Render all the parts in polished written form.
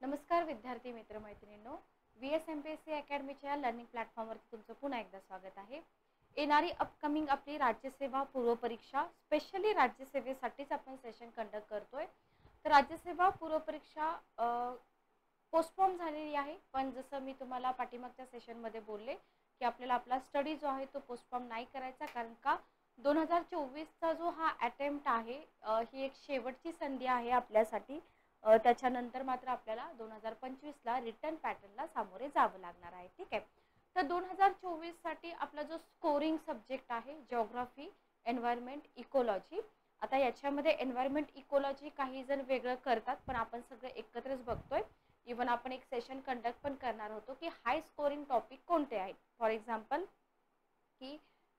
नमस्कार विद्यार्थी मित्र मैत्रिणींनो, VSMPSC अकॅडमीच्या लर्निंग प्लॅटफॉर्मवरती तुमचं पुन्हा एकदा स्वागत आहे. येणारी अपकमिंग आपली राज्यसेवा पूर्व परीक्षा स्पेशली राज्यसेवेसाठीच आपण सेशन कंडक्ट करतोय. तर राज्यसेवा पूर्व परीक्षा पोस्टपोन झालेली आहे, पण जसं मी तुम्हाला पाठीमागच्या सेशनमध्ये बोलले की आपल्याला आपला स्टडी जो आहे तो पोस्टपोन नाही करायचा, कारण का 2024चा जो हा अटेम्प्ट आहे ही एक शेवटची संधी आहे आपल्यासाठी. त्याच्यानंतर मात्र आपल्याला 2025ला रिटर्न पॅटर्नला सामोरे जावं लागणार आहे. ठीक आहे. तर 2024 साठी आपला जो स्कोरिंग सब्जेक्ट आहे जिओग्राफी, एन्व्हायरमेंट, इकोलॉजी. आता याच्यामध्ये एन्व्हायरमेंट, इकोलॉजी काही जण वेगळं करतात, पण आपण सगळे एकत्रच बघतोय. इवन आपण एक सेशन कंडक्ट पण करणार होतो की हाय स्कोरिंग टॉपिक कोणते आहेत. फॉर एक्झाम्पल की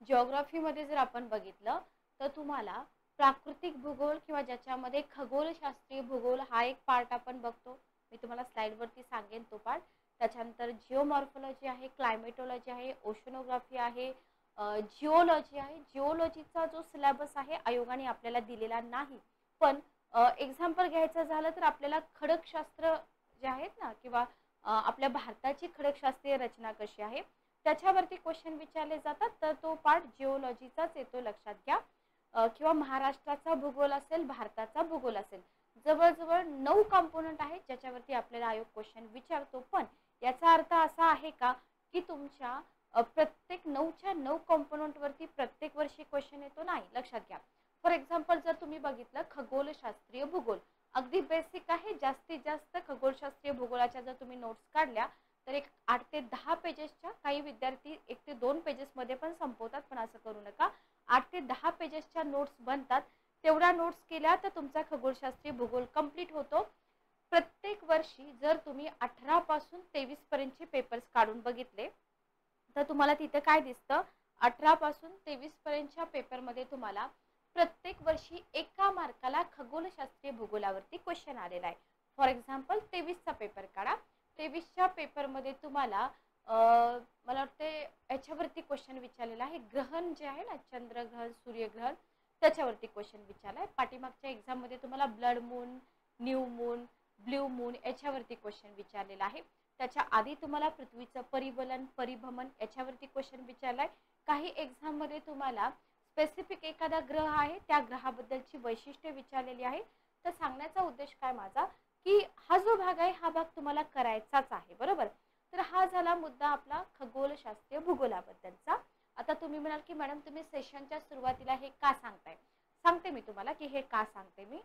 जिओग्राफीमध्ये जर आपण बघितलं तर तुम्हाला प्राकृतिक भूगोल किंवा ज्याच्यामध्ये खगोलशास्त्रीय भूगोल हा एक पार्ट आपण बघतो. मी तुम्हाला स्लाइडवरती सांगेन तो पार्ट. त्याच्यानंतर जिओमॉर्फोलॉजी आहे, क्लायमेटोलॉजी आहे, ओशनोग्राफी आहे, जिओलॉजी आहे. जिओलॉजीचा जो सिलेबस आहे आयोगाने आपल्याला दिलेला नाही, पण एक्झाम्पल घ्यायचं झालं तर आपल्याला खडकशास्त्र जे आहेत ना, किंवा आपल्या भारताची खडकशास्त्रीय रचना कशी आहे त्याच्यावरती क्वेश्चन विचारले जातात. तर तो पार्ट जिओलॉजीचाच येतो, लक्षात घ्या. किंवा महाराष्ट्राचा भूगोल असेल, भारताचा भूगोल असेल, जवळजवळ 9 कंपोनंट आहेत ज्याच्यावरती आपल्याला आयोग क्वेश्चन विचारतो. पण याचा अर्थ असा आहे का की तुमच्या प्रत्येक 9च्या 9 कंपोनंट वरती प्रत्येक वर्षी क्वेश्चन येतो? नाही, लक्षात घ्या. फॉर एक्झाम्पल जर तुम्ही बघितलं खगोलशास्त्रीय भूगोल, अगदी बेसिक आहे. जास्तीत जास्त खगोलशास्त्रीय भूगोलाच्या जर तुम्ही नोट्स काढल्या तर एक 8 ते 10 पेजेसच्या, काही विद्यार्थी 1 ते 2 पेजेसमध्ये पण संपवतात, पण असं करू नका. 8 ते 10 पेजेसच्या नोट्स बनतात. तेवढ्या नोट्स केल्या तर तुमचा खगोलशास्त्रीय भूगोल कंप्लीट होतो. प्रत्येक वर्षी जर तुम्ही 18 पासून 23 पर्यंतचे पेपर्स काढून बघितले तर तुम्हाला तिथे काय दिसतं, 18 पासून 23 पर्यंतच्या पेपरमध्ये तुम्हाला प्रत्येक वर्षी एका मार्काला खगोलशास्त्रीय भूगोलावरती क्वेश्चन आलेला आहे. फॉर एक्झाम्पल 23चा पेपर काढा. 23च्या पेपरमध्ये तुम्हाला मला वाटते याच्यावरती क्वेश्चन विचारलेला आहे, ग्रहण जे आहे ना, चंद्रग्रहण, सूर्यग्रहण, त्याच्यावरती क्वेश्चन विचारलाय. पाठीमागच्या एक्झाममध्ये तुम्हाला blood moon, new moon, blue moon याच्यावरती क्वेश्चन विचारलेला आहे. त्याच्या आधी तुम्हाला पृथ्वीचं परिवलन, परिभ्रमण याच्यावरती क्वेश्चन विचारलाय. काही एक्झाममध्ये तुम्हाला स्पेसिफिक एखादा ग्रह आहे त्या ग्रहाबद्दलची वैशिष्ट्ये विचारलेली आहे. तर सांगण्याचा उद्देश काय माझा की हा जो भाग आहे हा भाग तुम्हाला करायचाच आहे, बरोबर. तर हा झाला मुद्दा आपला खगोलशास्त्रीय भूगोलाबद्दलचा. आता तुम्ही म्हणाल की मॅडम तुम्ही सेशनच्या सुरुवातीला हे का सांगताय? सांगते मी तुम्हाला की हे का सांगते मी.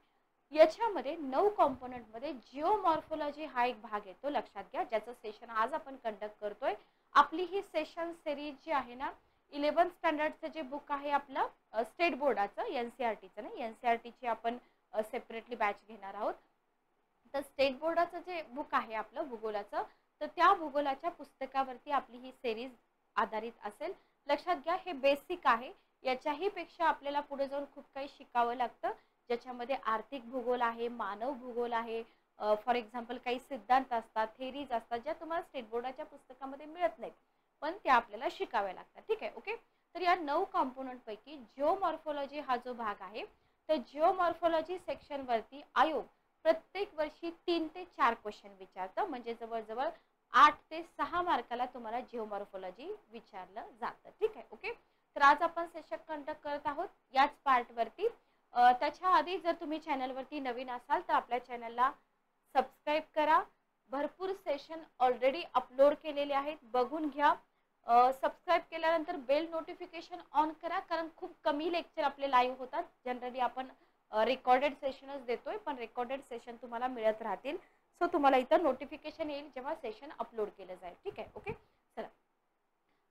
याच्यामध्ये 9 कॉम्पोनंट मध्ये जिओमॉर्फोलॉजी हा एक भाग येतो, लक्षात घ्या, ज्याचं सेशन आज आपण कंडक्ट करतोय. आपली ही सेशन सिरीज जी आहे ना, 11th स्टँडर्डचं जे बुक आहे आपलं स्टेट बोर्डाचं, NCERTचं नाही, NCERTची आपण सेपरेटली बॅच घेणार आहोत. तर स्टेट बोर्डाचं जे बुक आहे आपलं भूगोलाचं, तर त्या भूगोलाच्या पुस्तकावरती आपली ही सिरीज आधारित असेल. लक्षात घ्या, हे बेसिक आहे. याच्याही पेक्षा आपल्याला पुढे जाऊन खूप काही शिकावं लागतं, ज्याच्यामध्ये आर्थिक भूगोल आहे, मानव भूगोल आहे, फॉर एक्झाम्पल काही सिद्धांत असतात, थेरीज असतात, ज्या तुम्हाला स्टेट बोर्डाच्या पुस्तकामध्ये मिळत नाहीत, पण त्या आपल्याला शिकाव्या लागतात. ठीक आहे, ओके. तर या 9 कॉम्पोनंट पैकी जिओमॉर्फोलॉजी हा जो भाग आहे, तर जिओमॉर्फोलॉजी सेक्शन वरती आयोग प्रत्येक वर्षी 3 ते 4 क्वेश्चन विचारतं, म्हणजे जवळजवळ 8 ते 6 मार्काला तुम्हाला जिओमॉर्फोलॉजी विचारलं जातं. ठीक आहे, ओके. तर आज आपण सेशन कंडक्ट करत आहोत याच पार्टवरती. त्याच्या आधी जर तुम्ही चॅनलवरती नवीन असाल तर आपल्या चॅनलला सबस्क्राईब करा. भरपूर सेशन ऑलरेडी अपलोड केलेले आहेत, बघून घ्या. सबस्क्राईब केल्यानंतर बेल नोटिफिकेशन ऑन करा, कारण खूप कमी लेक्चर आपले लाईव्ह होतात. जनरली आपण रेकॉर्डेड सेशनच देतोय, पण रेकॉर्डेड सेशन तुम्हाला मिळत राहतील. सो तुम्हाला इथं नोटिफिकेशन येईल जेव्हा सेशन अपलोड केलं जाईल. ठीक आहे, ओके. चला,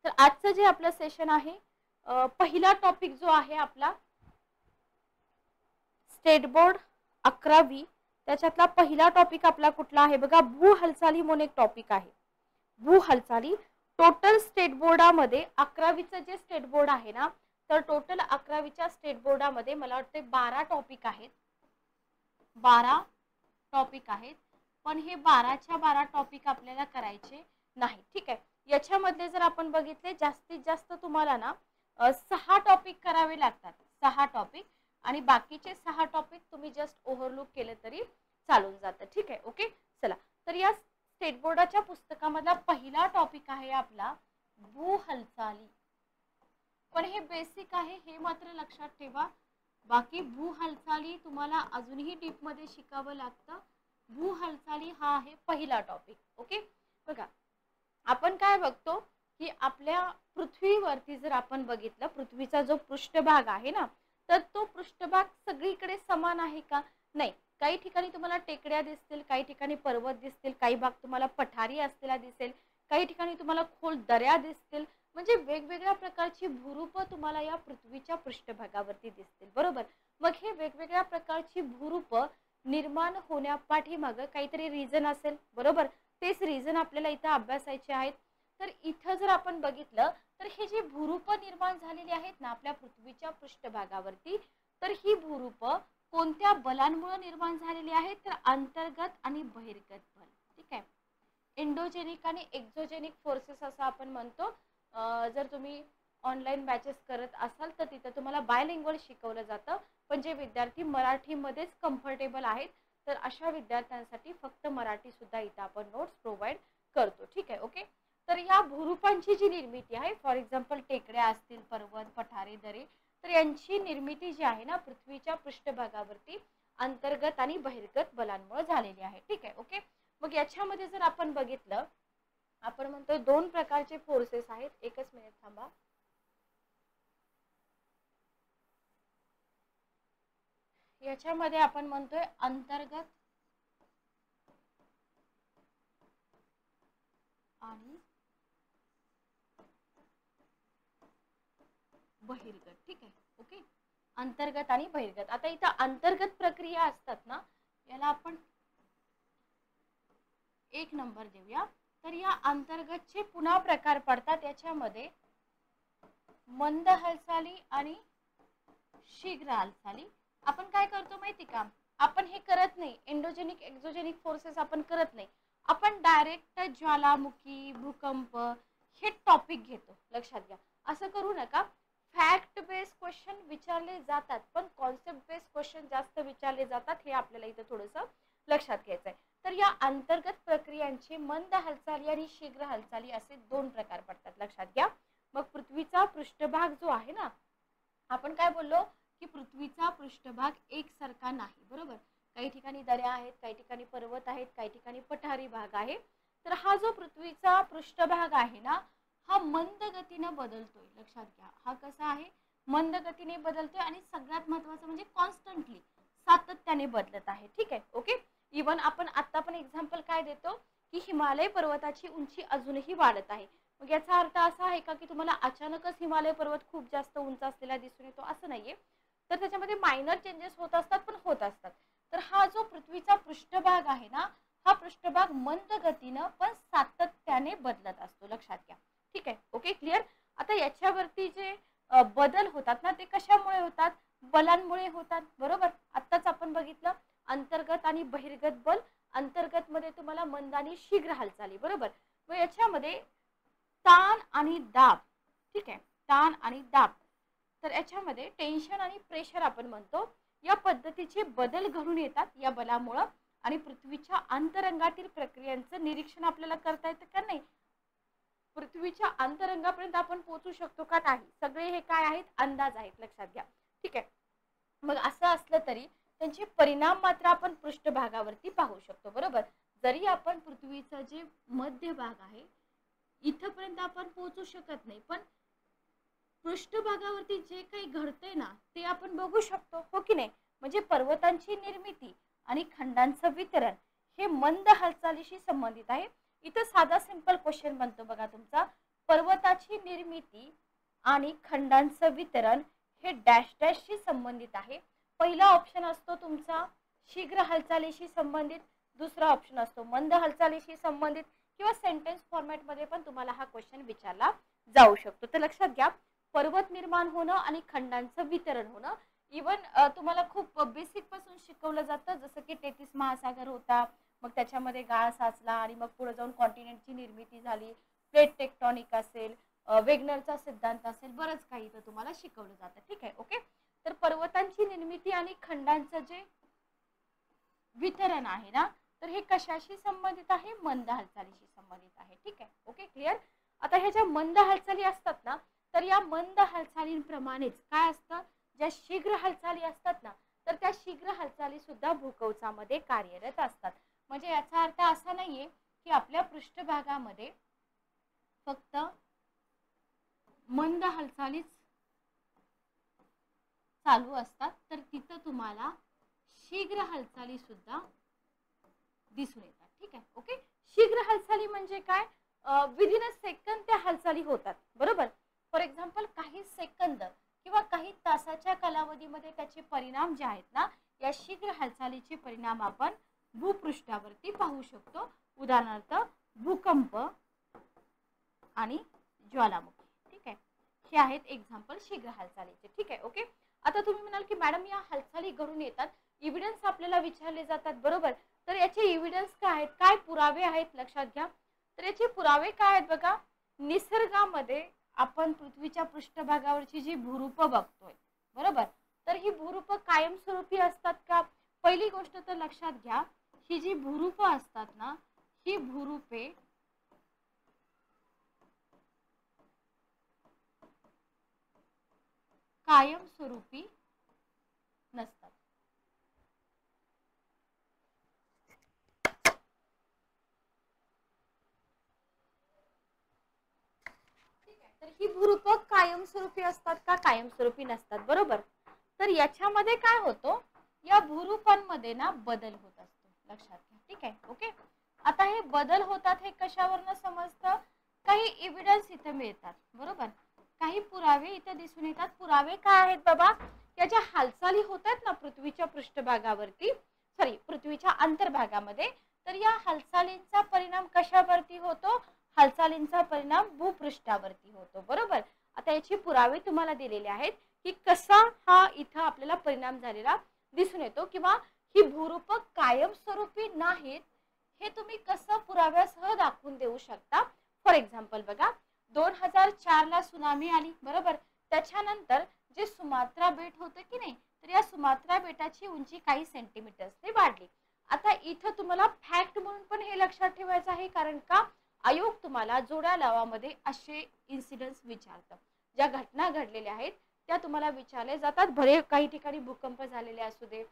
तर आजचं जे आपलं सेशन आहे, पहिला टॉपिक जो आहे आपला स्टेट बोर्ड 11वी, त्याच्यातला पहिला टॉपिक आपला कुठला आहे बघा, भू हालचाली म्हणून एक टॉपिक आहे. भू हालचाली. टोटल स्टेट बोर्डामध्ये 11वीचं जे स्टेट बोर्ड आहे ना, तर टोटल 11वीच्या स्टेट बोर्डामध्ये मला वाटते 12 टॉपिक आहेत. 12 टॉपिक आहेत, पण हे 12च्या 12 टॉपिक आपल्याला करायचे नाही. ठीक आहे. याच्यामध्ये जर आपण बघितले जास्तीत जास्त तुम्हाला ना 6 टॉपिक करावे लागतात, 6 टॉपिक, आणि बाकीचे 6 टॉपिक तुम्ही जस्ट ओव्हरलुक केले तरी चालून जातं. ठीक आहे, ओके. चला, तर स्टेट बोर्डाच्या पुस्तकामधला पहिला टॉपिक आहे आपला भू हालचाली. पण हे बेसिक आहे, हे मात्र लक्षात ठेवा. बाकी भू हालचाली तुम्हाला अजूनही डीप मध्ये शिकावं लागतं. भू हालचाली हा आहे पहिला टॉपिक. ओके, बघा आपण काय बघतो की आपल्या पृथ्वीवरती जर आपण बघितलं, पृथ्वीचा जो पृष्ठभाग आहे ना, तर तो पृष्ठभाग सगळीकडे समान आहे का? नाही. काही ठिकाणी तुम्हाला टेकड्या दिसतील, काही ठिकाणी पर्वत दिसतील, काही भाग तुम्हाला पठारी असलेला दिसेल, काही ठिकाणी तुम्हाला खोल दऱ्या दिसतील. म्हणजे वेगवेगळ्या प्रकारची भूरूप तुम्हाला या पृथ्वीच्या पृष्ठभागावरती दिसतील. बरोबर. मग हे वेगवेगळ्या प्रकारची भूरूप निर्माण होण्यापाठीमागं काहीतरी रिझन असेल. बरोबर. तेच रिझन आपल्याला इथं अभ्यासायचे आहेत. तर इथं जर आपण बघितलं तर हे जे भूरूप निर्माण झालेली आहेत ना आपल्या पृथ्वीच्या पृष्ठभागावरती, तर ही भूरूप कोणत्या बलांमुळे निर्माण झालेली आहेत? तर अंतर्गत आणि बहिर्गत बल. ठीक आहे. एंडोजेनिक आणि एक्झोजेनिक फोर्सेस असं आपण म्हणतो. जर तुम्ही ऑनलाईन बॅचेस करत असाल तर तिथं तुम्हाला बायलिंग्वल शिकवलं जातं. पण जे विद्यार्थी मराठीमध्येच कम्फर्टेबल आहेत तर अशा विद्यार्थ्यांसाठी फक्त मराठी सुद्धा इथं आपण नोट्स प्रोव्हाइड करतो. ठीक आहे. ओके. तर या भूरूपांची जी निर्मिती आहे, फॉर एक्झाम्पल टेकड्या असतील, पर्वत, पठारे, दरे, तर यांची निर्मिती जी आहे ना पृथ्वीच्या पृष्ठभागावरती अंतर्गत आणि बहिर्गत बलांमुळे झालेली आहे. ठीक आहे. ओके. मग याच्यामध्ये जर आपण बघितलं, आपण म्हणतो दोन प्रकारचे फोर्सेस आहेत. एकच मिनिट थांबा. याच्यामध्ये आपण म्हणतोय अंतर्गत आणि बहिर्गत. ठीक आहे. ओके. अंतर्गत आणि बहिर्गत. आता इथं अंतर्गत प्रक्रिया असतात ना, याला आपण 1 नंबर देऊया. तर या अंतर्गतचे पुन्हा प्रकार पडतात. याच्यामध्ये मंद हालचाली आणि शीघ्र हालचाली. आपण काय करतो माहिती का, आपण हे करत नाही, एंडोजेनिक एक्झोजेनिक फोर्सेस आपण करत नाही. आपण डायरेक्ट ज्वालामुखी, भूकंप हे टॉपिक घेतो. लक्षात घ्या. असं करू नका. फॅक्ट बेस्ड क्वेश्चन विचारले जातात पण कॉन्सेप्ट बेस्ड क्वेश्चन जास्त विचारले जातात. हे आपल्याला इथं थोडंसं लक्षात घ्यायचं आहे. तर या अंतर्गत प्रक्रियांचे मंद हालचाली आणि शीघ्र हालचाली असे दोन प्रकार पडतात. लक्षात घ्या. मग पृथ्वीचा पृष्ठभाग जो आहे ना, आपण काय बोललो की पृथ्वीचा पृष्ठभाग एकसारखा नाही. बरोबर. काही ठिकाणी दऱ्या आहेत, काही ठिकाणी पर्वत आहेत, काही ठिकाणी पठारी भाग आहे. तर हा जो पृथ्वीचा पृष्ठभाग आहे ना, हा मंद गतीने बदलतोय. लक्षात घ्या. हा कसा आहे? मंद गतीने बदलतोय आणि सगळ्यात महत्त्वाचं म्हणजे कॉन्स्टंटली, सातत्याने बदलत आहे. ठीक आहे. ओके. इवन आपण आता पण एक्झाम्पल काय देतो की हिमालय पर्वताची उंची अजूनही वाढत आहे. मग याचा अर्थ असा आहे का की तुम्हाला अचानकच हिमालय पर्वत खूप जास्त उंच असलेला दिसून येतो? असं नाहीये. तर त्याच्यामध्ये मायनर चेंजेस होत असतात, पण होत असतात. तर हा जो पृथ्वीचा पृष्ठभाग आहे ना, हा पृष्ठभाग मंद गतीनं पण सातत्याने बदलत असतो. लक्षात घ्या. ठीक आहे. ओके. क्लिअर. आता याच्यावरती जे बदल होतात ना, ते कशामुळे होतात? बलांमुळे होतात. बरोबर. आत्ताच आपण बघितलं अंतर्गत आणि बहिर्गत बल. अंतर्गत मध्ये तुम्हाला मंद आणि शीघ्र हालचाली. बरोबर. मग याच्यामध्ये ताण आणि दाब. ठीक आहे. ताण आणि दाब. तर याच्यामध्ये टेन्शन आणि प्रेशर आपण म्हणतो. या पद्धतीचे बदल घडून येतात या बलामुळे आणि पृथ्वीच्या अंतरंगातील प्रक्रियांचं निरीक्षण आपल्याला करता येतं का? नाही. पृथ्वीच्या अंतरंगापर्यंत आपण पोहोचू शकतो का? नाही. सगळे हे काय आहेत? अंदाज आहेत. लक्षात घ्या. ठीक आहे. मग असं असलं तरी त्यांचे परिणाम मात्र आपण पृष्ठभागावरती पाहू शकतो. बरोबर. जरी आपण पृथ्वीचा जे मध्य भाग आहे इथपर्यंत आपण पोहोचू शकत नाही, पण पृष्ठभागावरती जे काही घडतंय ना ते आपण बघू शकतो. हो की नाही? म्हणजे पर्वतांची निर्मिती आणि खंडांचं वितरण हे मंद हालचालीशी संबंधित आहे. इथं साधा सिंपल क्वेश्चन बनतो बघा तुमचा. पर्वताची निर्मिती आणि खंडांचं वितरण हे डॅश डॅशशी संबंधित आहे. पहिला ऑप्शन असतो तुमचा शीघ्र हालचालीशी संबंधित, दुसरा ऑप्शन असतो मंद हालचालीशी संबंधित, किंवा सेंटेन्स फॉर्मॅट मध्ये पण तुम्हाला हा क्वेश्चन विचारला जाऊ शकतो. तर लक्षात घ्या. पर्वत निर्माण होणं आणि खंडांचं वितरण होणं. इवन तुम्हाला खूप बेसिक पासून शिकवलं जातं, जसं की 33 महासागर होता, मग त्याच्यामध्ये गाळ साचला आणि मग पुढे जाऊन कॉन्टिनेंटची निर्मिती झाली, प्लेट टेक्टॉनिक असेल, वेगनरचा सिद्धांत असेल, बरंच काही इथं तुम्हाला शिकवलं जातं. ठीक आहे. ओके. तर पर्वतांची निर्मिती आणि खंडांचं जे वितरण आहे ना, तर हे कशाशी संबंधित आहे? मंद हालचालीशी संबंधित आहे. ठीक आहे, ओके, क्लिअर. आता ह्या ज्या मंद हालचाली असतात ना, तर या मंद हालचालींप्रमाणेच काय असतं, ज्या शीघ्र हालचाली असतात ना, तर त्या शीघ्र हालचाली सुद्धा भूकवचामध्ये कार्यरत असतात. म्हणजे याचा अर्थ असा नाहीये की आपल्या पृष्ठभागामध्ये फक्त मंद हालचालीच चालू असतात, तर तिथं तुम्हाला शीघ्र हालचाली सुद्धा दिसून येतात. ठीक आहे, ओके. शीघ्र हालचाली म्हणजे काय? विदिन अ सेकंद त्या हालचाली होतात, बरोबर. फॉर एक्झाम्पल काही सेकंद किंवा काही तासाच्या कालावधीमध्ये त्याचे परिणाम जे आहेत ना, या शीघ्र हालचालीचे परिणाम आपण भूपृष्ठावरती पाहू शकतो. उदाहरणार्थ भूकंप आणि ज्वालामुखी. ठीक आहे, हे आहेत एक्झाम्पल शीघ्र हालचालीचे. ठीक आहे, ओके. आता तुम्ही म्हणाल की मॅडम या हालचाली घडून येतात, इव्हिडन्स आपल्याला विचारले जातात, बरोबर. तर याचे इव्हिडन्स काय आहेत, काय पुरावे आहेत, लक्षात घ्या. तर याचे पुरावे काय आहेत बघा. निसर्गामध्ये आपण पृथ्वीच्या पृष्ठभागावरची जी भूरूप बघतोय, बरोबर, तर ही भूरूप कायमस्वरूपी असतात का? पहिली गोष्ट तर लक्षात घ्या, ही जी भूरूप असतात ना, ही भूरूपे कायमस्वरूपी नसतात. तर ही भूरूप कायमस्वरूपी असतात का? कायमस्वरूपी नसतात, बरोबर. तर याच्यामध्ये काय होतं, या भूरूपांमध्ये ना बदल होत असतो, लक्षात घ्या. ठीक आहे, ओके. आता हे बदल होतात हे कशावरनं समजतं? काही एव्हिडन्स इथे मिळतात, बरोबर. काही पुरावे इथे दिसून येतात. पुरावे काय आहेत बाबा? या ज्या हालचाली होत आहेत ना पृथ्वीच्या पृष्ठभागावरती, सॉरी पृथ्वीच्या अंतर्भागामध्ये, तर या हालचालींचा परिणाम कशावरती होतो? हालचालींचा परिणाम भूपृष्ठावरती होतो, बरोबर. आता याची पुरावे तुम्हाला दिलेले आहेत की कसा हा इथं आपल्याला परिणाम झालेला दिसून येतो, किंवा ही भूरूप कायमस्वरूपी नाहीत हे तुम्ही कसं पुराव्यासह दाखवून देऊ शकता. फॉर एक्झाम्पल बघा, 2004 ला सुनामी आली, बरोबर. त्याच्यानंतर जे सुमात्रा बेट होतं की नाही, तर या सुमात्रा बेटाची उंची काही सेंटीमीटर्सने वाढली. आता इथं तुम्हाला फॅक्ट म्हणून पण हे लक्षात ठेवायचं आहे, कारण का आयोग तुम्हाला जोड्या लावामध्ये असे इन्सिडेंट्स विचारतात. ज्या घटना घडलेल्या आहेत त्या तुम्हाला विचारले जातात. भले काही ठिकाणी भूकंप झालेले असू दे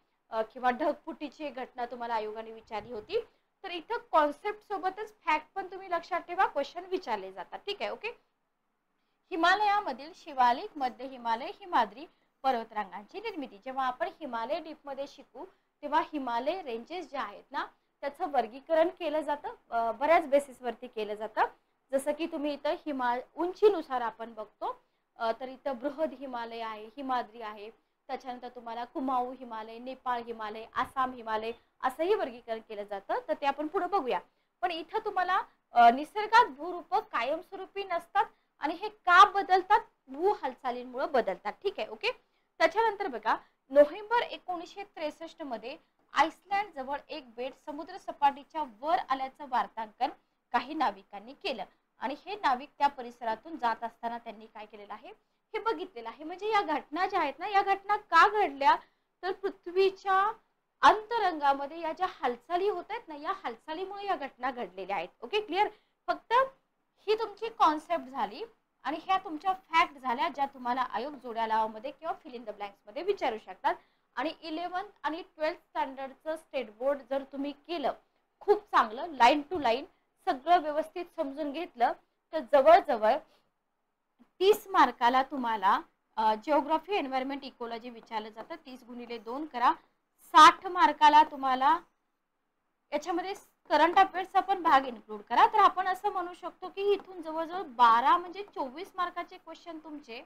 किंवा ढगफुटीची घटना तुम्हाला आयोगाने विचारली होती, तर इथं कॉन्सेप्ट सोबतच फॅक्ट पण तुम्ही लक्षात ठेवा, क्वेश्चन विचारले जातात. ठीक आहे, ओके. हिमालयामधील शिवालिक, मध्य हिमालय, हिमाद्री पर्वतरांगांची निर्मिती. जेव्हा आपण हिमालय डीप मध्ये शिकू तेव्हा हिमालय रेंजेस जे आहेत ना त्याचं वर्गीकरण केलं जातं, बऱ्याच बेसिसवरती केलं जातं. जसं की तुम्ही इथं उंचीनुसार आपण बघतो, तर इथं बृहद हिमालय आहे, हिमाद्री आहे, त्याच्यानंतर तुम्हाला कुमाऊ हिमालय, नेपाळ हिमालय, आसाम हिमालय असंही वर्गीकरण केलं जातं. तर ते आपण पुढे बघूया. पण इथं तुम्हाला निसर्गात भूरूप कायमस्वरूपी नसतात आणि हे का बदलतात? भू हालचालींमुळे बदलतात. ठीक आहे, ओके. त्याच्यानंतर बघा, नोव्हेंबर 1963 मध्ये आइसलँड जवळ एक बेट समुद्र सपाटीच्या वर आल्याचं वार्तांकन काही नाविकांनी केलं आणि हे नाविक त्या परिसरातून जात असताना त्यांनी काय केलेलं आहे हे बघितलेलं आहे. म्हणजे या घटना ज्या आहेत ना, या घटना का घडल्या? तर पृथ्वीच्या अंतरंगामध्ये या ज्या हालचाली होत आहेत ना, या हालचालीमुळे या घटना घडलेल्या आहेत. Okay, clear. फक्त ही तुमची कॉन्सेप्ट झाली आणि ह्या तुमच्या फॅक्ट झाल्या, ज्या तुम्हाला आयोग जोड्या लावामध्ये किंवा फिल इन द ब्लँक्स मध्ये विचारू शकतात. आणि 11th आणि 12th स्टँडर्डचं स्टेट बोर्ड जर तुम्ही केलं खूप चांगलं, लाईन टू लाईन सगळं व्यवस्थित समजून घेतलं, तर जवळजवळ 30 मार्काला तुम्हाला जिओग्राफी, एन्व्हायरमेंट, इकोलॉजी विचारलं जातं. 30×2 करा, 60 मार्काला तुम्हाला याच्यामध्ये करंट अफेअर्सचा पण भाग इन्क्लूड करा. तर आपण असं म्हणू शकतो की इथून जवळजवळ 12 म्हणजे 24 मार्काचे क्वेश्चन तुमचे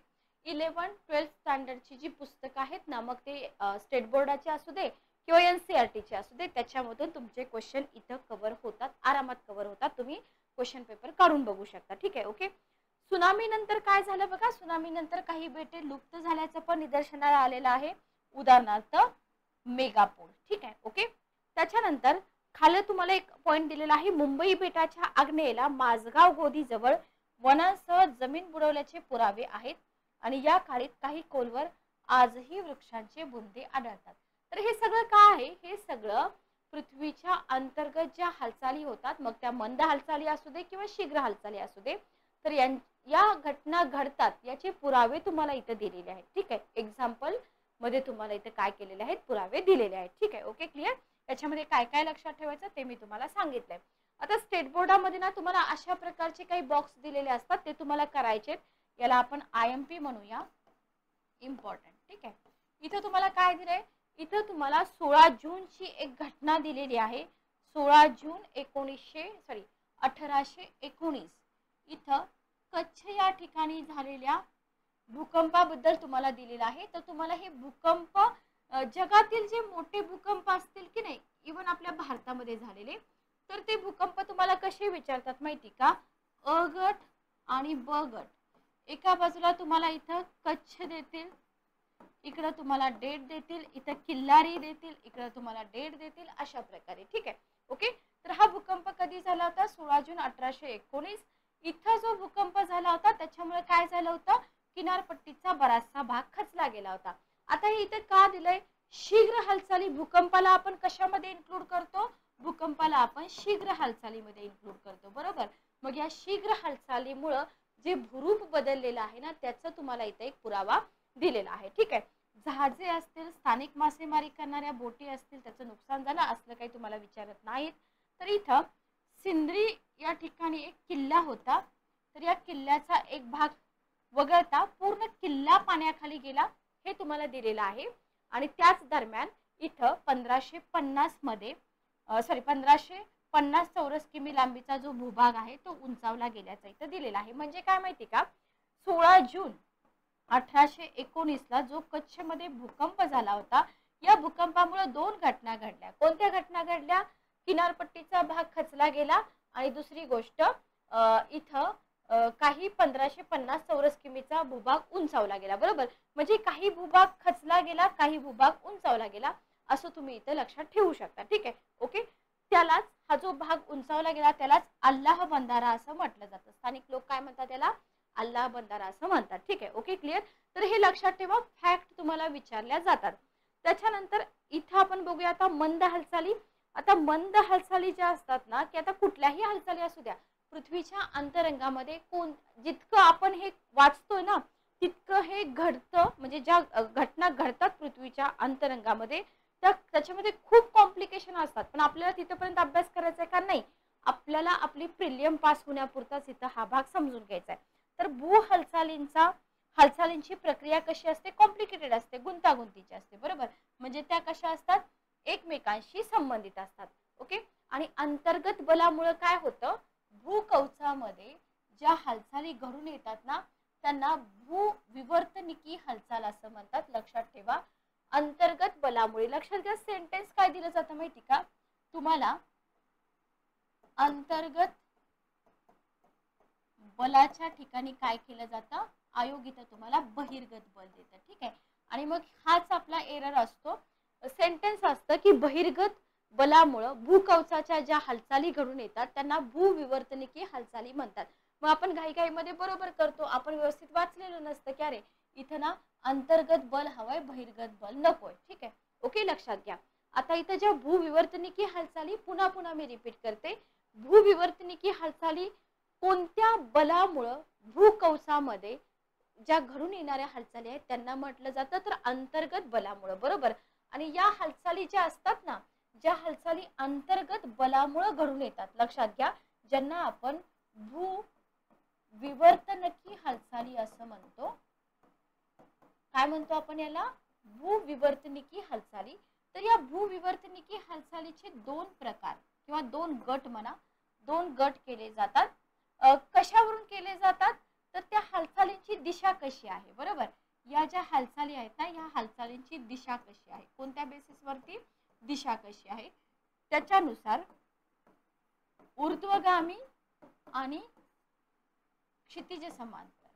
11th-12th स्टँडर्डची जी पुस्तकं आहेत ना, मग ते स्टेट बोर्डाचे असू दे किंवा NCERTचे असू दे, त्याच्यामधून तुमचे क्वेश्चन इथं कव्हर होतात, आरामात कव्हर होतात. तुम्ही क्वेश्चन पेपर काढून बघू शकता. ठीक आहे, ओके. सुनामी नंतर काय झालं बघा, सुनामी नंतर काही बेटे लुप्त झाल्याचं पण निदर्शनाला आलेलं आहे. उदाहरणार्थ मेगापूर. ठीक आहे, ओके. त्याच्यानंतर खाली तुम्हाला एक पॉइंट दिलेला आहे, मुंबई बेटाच्या आग्नेयेला माझगाव गोदी जवळ वनांसह जमीन बुडवल्याचे पुरावे आहेत आणि या खाडीत काही खोलवर आजही वृक्षांचे बुंदे आढळतात. तर हे सगळं काय आहे? हे सगळं पृथ्वीच्या अंतर्गत ज्या हालचाली होतात, मग त्या मंद हालचाली असू दे किंवा शीघ्र हालचाली असू दे, तर या घटना घडतात याचे पुरावे तुम्हाला इथे दिलेले आहेत. ठीक आहे, एक्झाम्पल मध्ये तुम्हाला इथे काय केलेले आहेत, पुरावे दिलेले आहेत. ठीक आहे, ओके, क्लिअर. याच्यामध्ये काय काय लक्षात ठेवायचं ते मी तुम्हाला सांगितलंय. आता स्टेट बोर्डामध्ये ना तुम्हाला अशा प्रकारचे काही बॉक्स दिलेले असतात, ते तुम्हाला करायचे. याला आपण IMP म्हणूया, इम्पॉर्टंट. ठीक आहे, इथं तुम्हाला काय दिलंय, इथं तुम्हाला 16 जूनची एक घटना दिलेली आहे. 16 जून 1819 इथं कच्छ या ठिकाणी झालेल्या भूकंपाबद्दल तुम्हाला दिलेलं आहे. तर तुम्हाला हे भूकंप जगातील जे मोठे भूकंप असतील की नाही, इव्हन आपल्या भारतामध्ये झालेले, तर ते भूकंप तुम्हाला कसे विचारतात माहिती का, अ गट आणि ब गट. एका बाजूला तुम्हाला इथं कच्छ देतील, इकडं तुम्हाला डेट देतील, इथं किल्लारी देतील, इकडं तुम्हाला डेट देतील, अशा प्रकारे. ठीक आहे, ओके. तर हा भूकंप कधी झाला होता, 16 जून 1819. इथं जो भूकंप झाला होता त्याच्यामुळे काय झालं होतं, किनारपट्टीचा बराचसा भाग खचला गेला होता. आता हे इथे का दिलंय, शीघ्र हालचाली. भूकंपाला आपण कशामध्ये इन्क्लूड करतो, भूकंपाला आपण शीघ्र हालचालीमध्ये इन्क्लूड करतो, बरोबर. मग या शीघ्र हालचालीमुळे जे भूरूप बदललेलं आहे ना, त्याचा तुम्हाला इथे एक पुरावा दिलेला आहे. ठीक आहे, जहाजे असतील, स्थानिक मासेमारी करणाऱ्या बोटी असतील, त्याचं नुकसान झालं असलं काही तुम्हाला विचारत नाहीत. तर इथं सिंद्री या ठिकाणी एक किल्ला होता, तर या किल्ल्याचा एक भाग वगळता पूर्ण किल्ला पाण्याखाली गेला, हे तुम्हाला दिलेलं आहे. आणि त्याच दरम्यान इथं 1550 मध्ये 1550 चौरस किमी लांबीचा जो भूभाग आहे तो उंचावला गेल्याचा इथं दिलेला आहे. म्हणजे काय माहिती का, 16 जून 1819 ला जो कच्छ मध्ये भूकंप झाला होता, या भूकंपामुळे 2 घटना घडल्या. कोणत्या घटना घडल्या, किनारपट्टीचा भाग खचला गेला आणि दुसरी गोष्ट इथं काही 1550 चौरस किमीचा भूभाग उंचावला गेला, बरोबर. म्हणजे काही भूभाग खचला गेला, काही भूभाग उंचावला गेला, असं तुम्ही इथं लक्षात ठेवू शकता. ठीक आहे, ओके. त्यालाच हा जो भाग उंचावला गेला त्यालाच अल्लाह बंधारा असं म्हटलं जातं. स्थानिक लोक काय म्हणतात, त्याला अल्लाह बंधारा असं म्हणतात. ठीक आहे, ओके, क्लिअर. तर हे लक्षात ठेवा, फॅक्ट तुम्हाला विचारल्या जातात. त्याच्यानंतर इथं आपण बघूया आता मंद हालचाली. आता मंद हालचाली ज्या असतात ना, की आता कुठल्याही हालचाली असू द्या, पृथ्वीच्या अंतरंगामध्ये जितकं आपण हे वाचतोय ना, तितकं हे घडतं. म्हणजे ज्या घटना घडतात पृथ्वीच्या अंतरंगामध्ये त्याच्यामध्ये खूप कॉम्प्लिकेशन असतात. पण आपल्याला तिथपर्यंत अभ्यास करायचा आहे का, नाही. आपल्याला आपली प्रिलियम पास होण्यापुरताच इथं हा भाग समजून घ्यायचा आहे. तर भू हालचालींची प्रक्रिया कशी असते, कॉम्प्लिकेटेड असते, गुंतागुंतीची असते, बरोबर. म्हणजे त्या कशा असतात, एकमेकांशी संबंधित असतात. ओके. आणि अंतर्गत बलामुळे काय होतं, भूकवचामध्ये ज्या हालचाली घडून येतात ना, त्यांना भूविवर्तनिकी हालचाल असं म्हणतात. लक्षात ठेवा, अंतर्गत बलामुळे. लक्षात घ्या, सेंटेन्स काय दिलं जातं माहिती का तुम्हाला, अंतर्गत बलाच्या ठिकाणी काय केलं जातं, आयोग इथं तुम्हाला बहिर्गत बल देतं. ठीक आहे, आणि मग हाच आपला एरर असतो. सेंटेन्स असतं की बहिर्गत बलामुळे भूकवचाच्या ज्या हालचाली घडून येतात त्यांना भूविवर्तनिकी हालचाली म्हणतात. मग आपण घाईघाईमध्ये बरोबर करतो, आपण व्यवस्थित वाचलेलं नसतं की अरे इथं ना अंतर्गत बल हवंय, बहिर्गत बल नकोय. ठीक आहे, ओके, लक्षात घ्या. आता इथं ज्या भूविवर्तनिकी हालचाली, पुन्हा पुन्हा मी रिपीट करते, भूविवर्तनिकी हालचाली कोणत्या बलामुळं भूकवचामध्ये ज्या घडून येणाऱ्या हालचाली आहेत त्यांना म्हटलं जातं, तर अंतर्गत बलामुळं, बरोबर. आणि या हालचाली ज्या असतात ना, ज्या हालचाली अंतर्गत बलामुळे घडून येतात, लक्षात घ्या, ज्यांना आपण भूविवर्तनिकी हालचाली असं म्हणतो. काय म्हणतो आपण याला, भूविवर्तनिकी हालचाली. तर या भूविवर्तनिकी हालचालीचे 2 प्रकार किंवा 2 गट म्हणा, 2 गट केले जातात. कशावरून केले जातात, तर त्या हालचालींची दिशा कशी आहे, बरोबर. या ज्या हालचाली आहेत ना, या हालचालींची दिशा कशी आहे, कोणत्या बेसिसवरती, दिशा कशी आहे, त्याच्यानुसार ऊर्ध्वगामी आणि क्षितिज समांतर.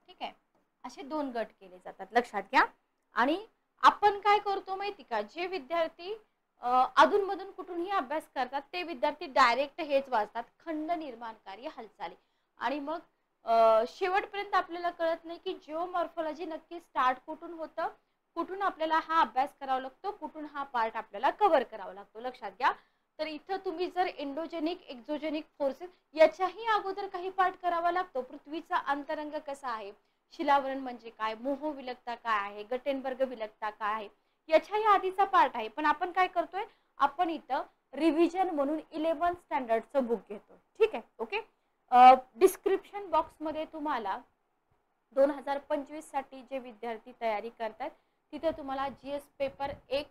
ठीक आहे, असे 2 गट केले जातात, लक्षात घ्या. आणि आपण काय करतो माहिती का, जे विद्यार्थी अधूनमधून कुठूनही अभ्यास करतात ते विद्यार्थी डायरेक्ट हेच वाचतात, खंड निर्माणकारी हालचाली. आणि मग शेवटपर्यंत आपल्याला कळत नाही की जिओमॉर्फॉलॉजी नक्की स्टार्ट कुठून होतं, कुठून आपल्याला हा अभ्यास करावा लागतो, कुठून हा पार्ट आपल्याला कव्हर करावा लागतो, लक्षात घ्या. तर इथं तुम्ही जर एंडोजेनिक एक्झोजेनिक फोर्सेस याच्याही अगोदर काही पार्ट करावा लागतो. पृथ्वीचा अंतरंग कसा आहे, शिलावरण म्हणजे काय, मोह विलगता काय आहे, गटेनबर्ग विलगता काय आहे, याच्याही आधीचा पार्ट आहे. पण आपण काय करतोय, आपण इथं रिव्हिजन म्हणून 11th स्टँडर्डचं बुक घेतो. ठीक आहे, ओके. डिस्क्रिप्शन बॉक्समध्ये तुम्हाला 2025 साठी जे विद्यार्थी तयारी करतात तिथे तुम्हाला GS पेपर 1,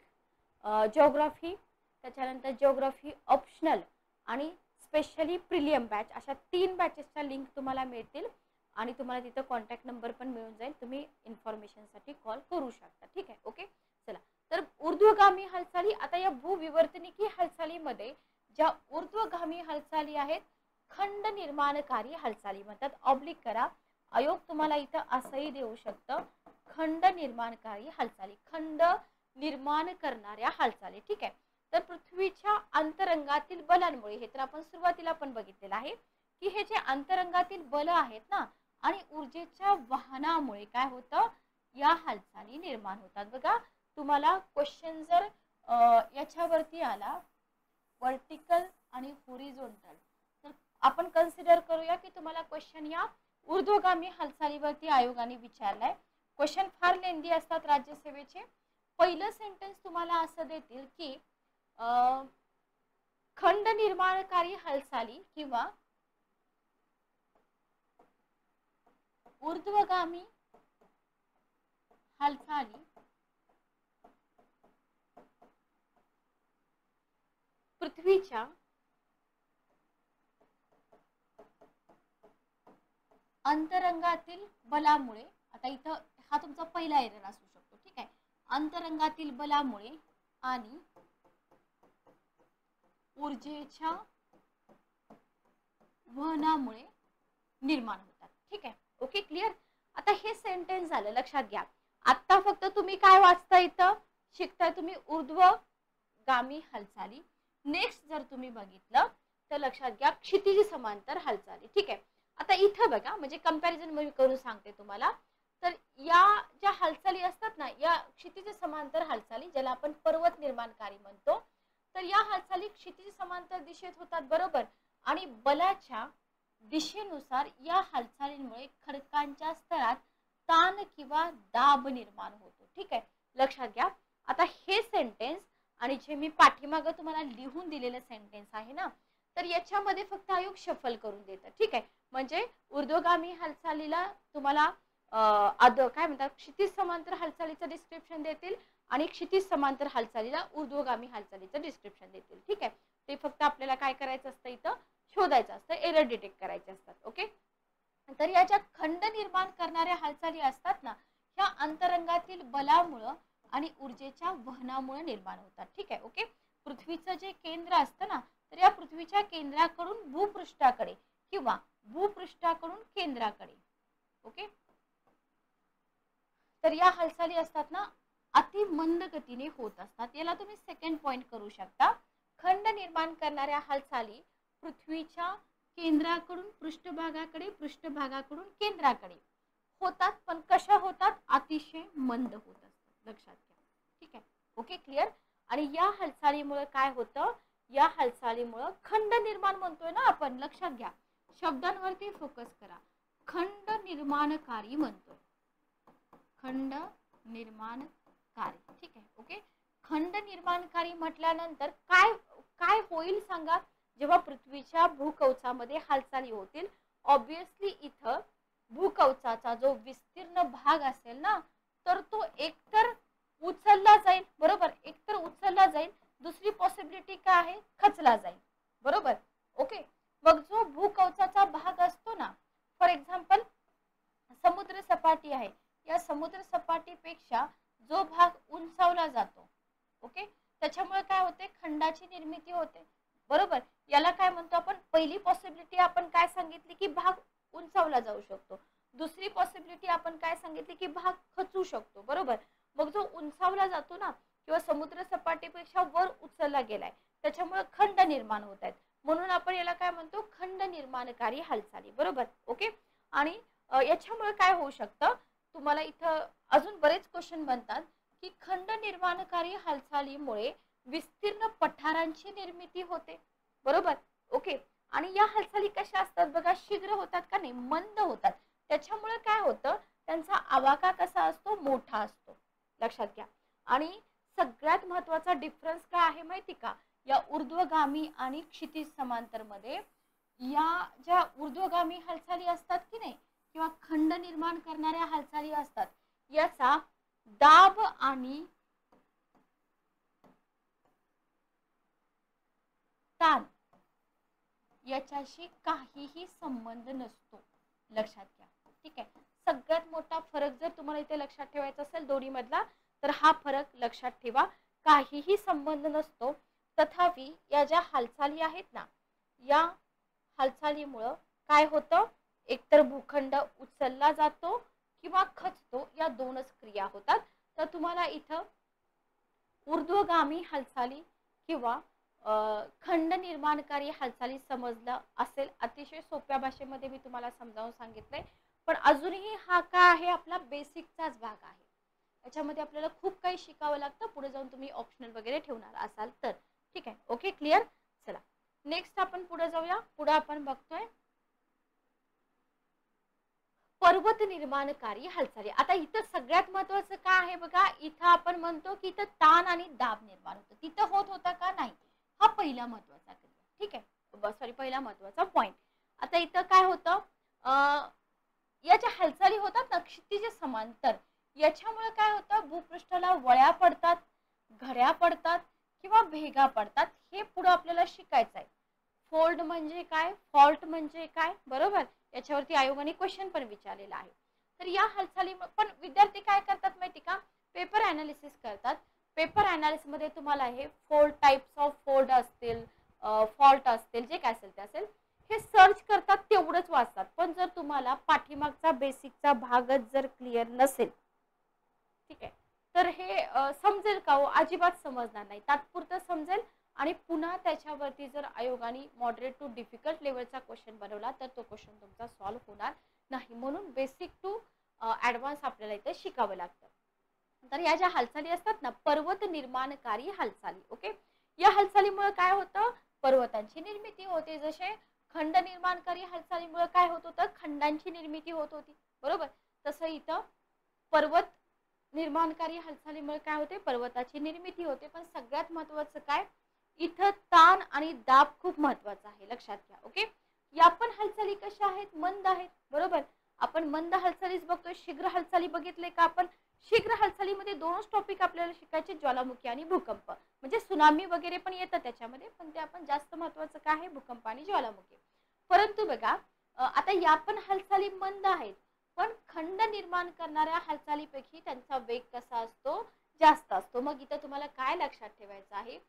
जिओग्राफी, त्याच्यानंतर जिओग्राफी ऑप्शनल आणि स्पेशली प्रिलियम बॅच अशा 3 बॅचेसच्या लिंक तुम्हाला मिळतील आणि तुम्हाला तिथं कॉन्टॅक्ट नंबर पण मिळून जाईल. तुम्ही इन्फॉर्मेशनसाठी कॉल करू शकता. ठीक आहे, ओके. चला, तर ऊर्ध्वगामी हालचाली. आता या भूविवर्तनिकी हालचालीमध्ये ज्या ऊर्ध्वगामी हालचाली आहेत खंड निर्माणकारी हालचाली म्हणतात. ऑब्लिक करा, आयोग तुम्हाला इथं असंही देऊ शकतं, खंड निर्माणकारी हालचाली, खंड निर्माण करणाऱ्या हालचाली. ठीक आहे. तर पृथ्वीच्या अंतरंगातील बलांमुळे, हे तर आपण सुरुवातीला पण बघितलेलं आहे की हे जे अंतरंगातील बल आहेत ना आणि ऊर्जेच्या वाहनामुळे काय होतं, या हालचाली निर्माण होतात. बघा, तुम्हाला क्वेश्चन जर याच्यावरती आला वर्टिकल आणि हॉरिझॉन्टल, तर आपण कन्सिडर करूया की तुम्हाला क्वेश्चन या ऊर्ध्वगामी हालचालीवरती आयोगाने विचारलाय. क्वेश्चन फार लेंदी असतात राज्यसेवेचे. पहिलं सेंटेन्स तुम्हाला असं देतील की खंड निर्माणकारी हालचाली किंवा ऊर्ध्वगामी हालचाली पृथ्वीच्या अंतरंगातील बलामुळे, आता इथं हा तुमचा पहिला एरर असू शकतो. ठीक आहे, अंतरंगातील बलामुळे आणि ऊर्जेच्या वहनामुळे निर्माण होतात. ठीक आहे, ओके, क्लिअर. आता हे सेंटेन्स झालं, लक्षात घ्या. आता फक्त तुम्ही काय वाचता इथं शिकताय, तुम्ही ऊर्ध्वगामी हालचाली. नेक्स्ट जर तुम्ही बघितलं तर लक्षात घ्या क्षितिज समांतर हालचाली. ठीक आहे, आता इथं बघा, म्हणजे कंपॅरिझन मी करून सांगते तुम्हाला. तर या ज्या हालचाली असतात ना, या क्षितिज समांतर हालचाली, ज्याला आपण पर्वत निर्माणकारी म्हणतो, तर या हालचाली क्षितिज समांतर दिशेत होतात, बरोबर. आणि बलाच्या दिशेनुसार या हालचालींमुळे खडकांच्या स्तरात ताण किंवा दाब निर्माण होतो. ठीक आहे, लक्षात घ्या. आता हे सेंटेन्स आणि जे मी पाठीमागं तुम्हाला लिहून दिलेलं सेंटेन्स आहे ना, तर याच्यामध्ये फक्त आयोग शफल करून देतं. ठीक आहे, म्हणजे ऊर्ध्वगामी हालचालीला तुम्हाला काय म्हणतात, क्षितिज समांतर हालचालीचं डिस्क्रिप्शन देतील आणि क्षितिज समांतर हालचालीला ऊर्ध्वगामी हालचालीचं डिस्क्रिप्शन देतील. ठीक आहे, ते फक्त आपल्याला काय करायचं असतं, इथं शोधायचं असतं, एरर डिटेक्ट करायचे असतात. ओके. तर या ज्या खंड निर्माण करणाऱ्या हालचाली असतात ना, ह्या अंतरंगातील बलामुळे आणि ऊर्जेच्या वहनामुळे निर्माण होतात. ठीक आहे, ओके. पृथ्वीचं जे केंद्र असतं ना, तर या पृथ्वीच्या केंद्राकडून भूपृष्ठाकडे किंवा भूपृष्ठाकडून केंद्राकडे, ओके, तर या हालचाली असतात ना अति मंद गतीने होत असतात. याला तुम्ही सेकंड पॉइंट करू शकता. खंड निर्माण करणाऱ्या हालचाली पृथ्वीच्या केंद्राकडून पृष्ठभागाकडे, पृष्ठभागाकडून केंद्राकडे होतात, पण कशा होतात, अतिशय मंद होत असतात, लक्षात घ्या. ठीक आहे, ओके, क्लिअर. आणि या हालचालीमुळे काय होतं, या हालचालीमुळे खंड निर्माण म्हणतोय ना आपण, लक्षात घ्या, शब्दांवरती फोकस करा. खंड निर्माणकारी म्हणतोय, खंड निर्माणकारी. ठीक आहे, ओके. खंड निर्माणकारी म्हटल्यानंतर काय काय होईल सांगा, जेव्हा पृथ्वीच्या भूकवचामध्ये हालचाली होतील. ऑब्विसली इथं भूकवचाचा जो विस्तीर्ण भाग असेल ना, तर तो एकतर उचलला जाईल, बरोबर, एकतर उचलला जाईल, दुसरी पॉसिबिलिटी काय आहे, खचला जाईल, बरोबर. ओके, मग जो भूकवचाचा भाग असतो ना, फॉर एक्झाम्पल समुद्र सपाटी आहे, या समुद्र सपाटीपेक्षा जो भाग उंचावला जातो, ओके, त्याच्यामुळे काय होते, खंडाची निर्मिती होते, बरोबर. याला काय म्हणतो आपण, पहिली पॉसिबिलिटी आपण काय सांगितली की भाग उंचावला जाऊ शकतो, दुसरी पॉसिबिलिटी आपण काय सांगितली की भाग खचू शकतो, बरोबर. मग जो उंचावला जातो ना किंवा समुद्र सपाटीपेक्षा वर उचलला गेलाय, त्याच्यामुळे खंड निर्माण होत आहेत, म्हणून आपण याला काय म्हणतो, खंड निर्माणकारी हालचाली, बरोबर. ओके. आणि याच्यामुळे काय होऊ शकतं, तुम्हाला इथं अजून बरेच क्वेश्चन बनतात की खंड निर्माणकारी हालचालीमुळे विस्तीर्ण पठारांची निर्मिती होते, बरोबर. ओके. आणि या हालचाली कशा असतात बघा, शीघ्र होतात का नाही, मंद होतात. त्याच्यामुळे काय होतं, त्यांचा आवाका कसा असतो, मोठा असतो, लक्षात घ्या. आणि सगळ्यात महत्वाचा डिफरन्स काय आहे माहिती का, या ऊर्ध्वगामी आणि क्षितिज समांतर मध्ये या ज्या ऊर्ध्वगामी हालचाली असतात की नाही किंवा खंड निर्माण करणाऱ्या हालचाली असतात, याचा दाब आणि ताण याच्याशी काहीही संबंध नसतो, लक्षात घ्या. ठीक आहे. सगळ्यात मोठा फरक जर तुम्हाला इथे लक्षात ठेवायचा असेल दोन्ही मधला, तर हा फरक लक्षात ठेवा. काहीही संबंध नसतो. तथापि या ज्या हालचाली आहेत ना, या हालचालीमुळे काय होतं, एकतर भूखंड उचलला जातो किंवा खचतो, या दोनच क्रिया होतात. तर तुम्हाला इथं ऊर्ध्वगामी हालचाली किंवा खंड निर्माणकारी हालचाली समजलं असेल. अतिशय सोप्या भाषेमध्ये मी तुम्हाला समजावून सांगितलंय, पण अजूनही हा काय आहे, आपला बेसिकचाच भाग आहे. याच्यामध्ये आपल्याला खूप काही शिकावं लागतं, पुढे जाऊन तुम्ही ऑप्शनल वगैरे ठेवणार असाल तर. ठीक आहे. Okay, clear. चला नेक्स्ट आपण पुढे जाऊया. पुढे आपण बघतोय पर्वत निर्माणकारी हालचाली. आता इथं सगळ्यात महत्वाचं काय आहे बघा, इथं आपण म्हणतो की इथं ताण आणि दाब निर्माण होतं, तिथं होत होता का नाही, हा पहिला महत्वाचा क्रिया. ठीक आहे, सॉरी, पहिला महत्वाचा पॉइंट. आता इथं काय होतं, या ज्या हालचाली होतात ना क्षितिज समांतर, याच्यामुळे काय होतं, भूपृष्ठाला वळ्या पडतात, घड्या पडतात किंवा भेगा पडतात. हे पुढे आपल्याला शिकायचं आहे. फोल्ड म्हणजे काय, फॉल्ट म्हणजे काय, बरोबर. याच्यावरती आयोगाने क्वेश्चन पण विचारलेला आहे. तर या हालचाली पण विद्यार्थी काय करतात माहिती का, पेपर अनालिसिस करतात. पेपर अनालिसिस मध्ये तुम्हाला हे फोल्ड, टाइप्स ऑफ फोल्ड असतील, फॉल्ट असतील, जे काय असेल ते असेल, हे सर्च करतात, तेवढंच वाचतात. पण जर तुम्हाला पाठीमागचा बेसिकचा भागच जर क्लिअर नसेल, ठीक आहे, तर हे समजेल का हो, अजिबात समजणार नाही. तात्पुरतं समजेल आणि पुन्हा त्याच्यावरती जर आयोगाने मॉडरेट टू डिफिकल्ट लेवलचा क्वेश्चन बनवला तर तो क्वेश्चन तुमचा सॉल्व्ह होणार नाही. म्हणून बेसिक टू ॲडव्हान्स आपल्याला इथे शिकावं लागतं. तर या ज्या हालचाली असतात ना, पर्वत निर्माणकारी हालचाली. ओके. या हालचालीमुळे काय होतं, पर्वतांची निर्मिती होते. जसे खंड निर्माणकारी हालचालीमुळे काय होत होतं, खंडांची निर्मिती होत होती, बरोबर. तसं इथं पर्वत निर्माणकारी हालचालीमुळे काय होते, पर्वताची निर्मिती होते. पण सगळ्यात महत्वाचं काय, इथं ताण आणि दाब खूप महत्वाचा आहे, लक्षात घ्या. ओके. या पण हालचाली कशा आहेत, मंद आहेत, बरोबर. आपण मंद हालचालीच बघतोय, शीघ्र हालचाली बघितले का आपण. शीघ्र हालचालीमध्ये दोनच टॉपिक आपल्याला शिकायचे, ज्वालामुखी आणि भूकंप. म्हणजे सुनामी वगैरे पण येतं त्याच्यामध्ये, पण ते आपण जास्त महत्वाचं काय आहे, भूकंप आणि ज्वालामुखी. परंतु बघा, आता या पण हालचाली मंद आहेत, पण खंड निर्माण करणाऱ्या हालचालीपैकी त्यांचा वेग कसा असतो, जास्त असतो. मग इथं तुम्हाला काय लक्षात ठेवायचं आहे,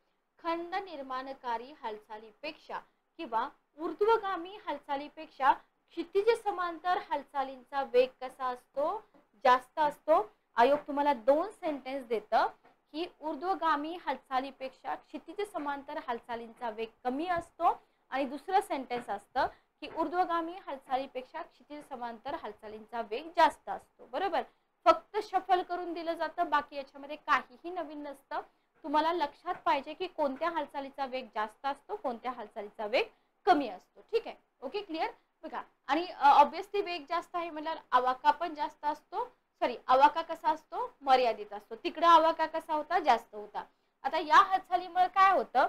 खंड निर्माणकारी हालचालीपेक्षा किंवा ऊर्ध्वगामी हालचालीपेक्षा क्षितिज समांतर हालचालींचा वेग कसा असतो, जास्त असतो. आयोग तुम्हाला दोन सेंटेन्स देतं की ऊर्ध्वगामी हालचालीपेक्षा क्षितिज समांतर हालचालींचा वेग कमी असतो, आणि दुसरं सेंटेन्स असतं की ऊर्ध्वगामी हालचालीपेक्षा क्षितिज समांतर हालचालींचा वेग जास्त असतो, बरोबर. फक्त शफल करून दिलं जातं, बाकी याच्यामध्ये काहीही नवीन नसतं. तुम्हाला लक्षात पाहिजे की कोणत्या हालचालीचा वेग जास्त असतो, कोणत्या हालचालीचा वेग कमी असतो. ठीक आहे. Okay, clear. बघा, आणि ऑब्वियसली वेग जास्त आहे म्हटल्यावर आवाका पण जास्त असतो. सॉरी, आवाका कसा असतो, मर्यादित असतो. तिकडे आवाका कसा होता, जास्त होता. आता या हालचालीमुळे काय होतं,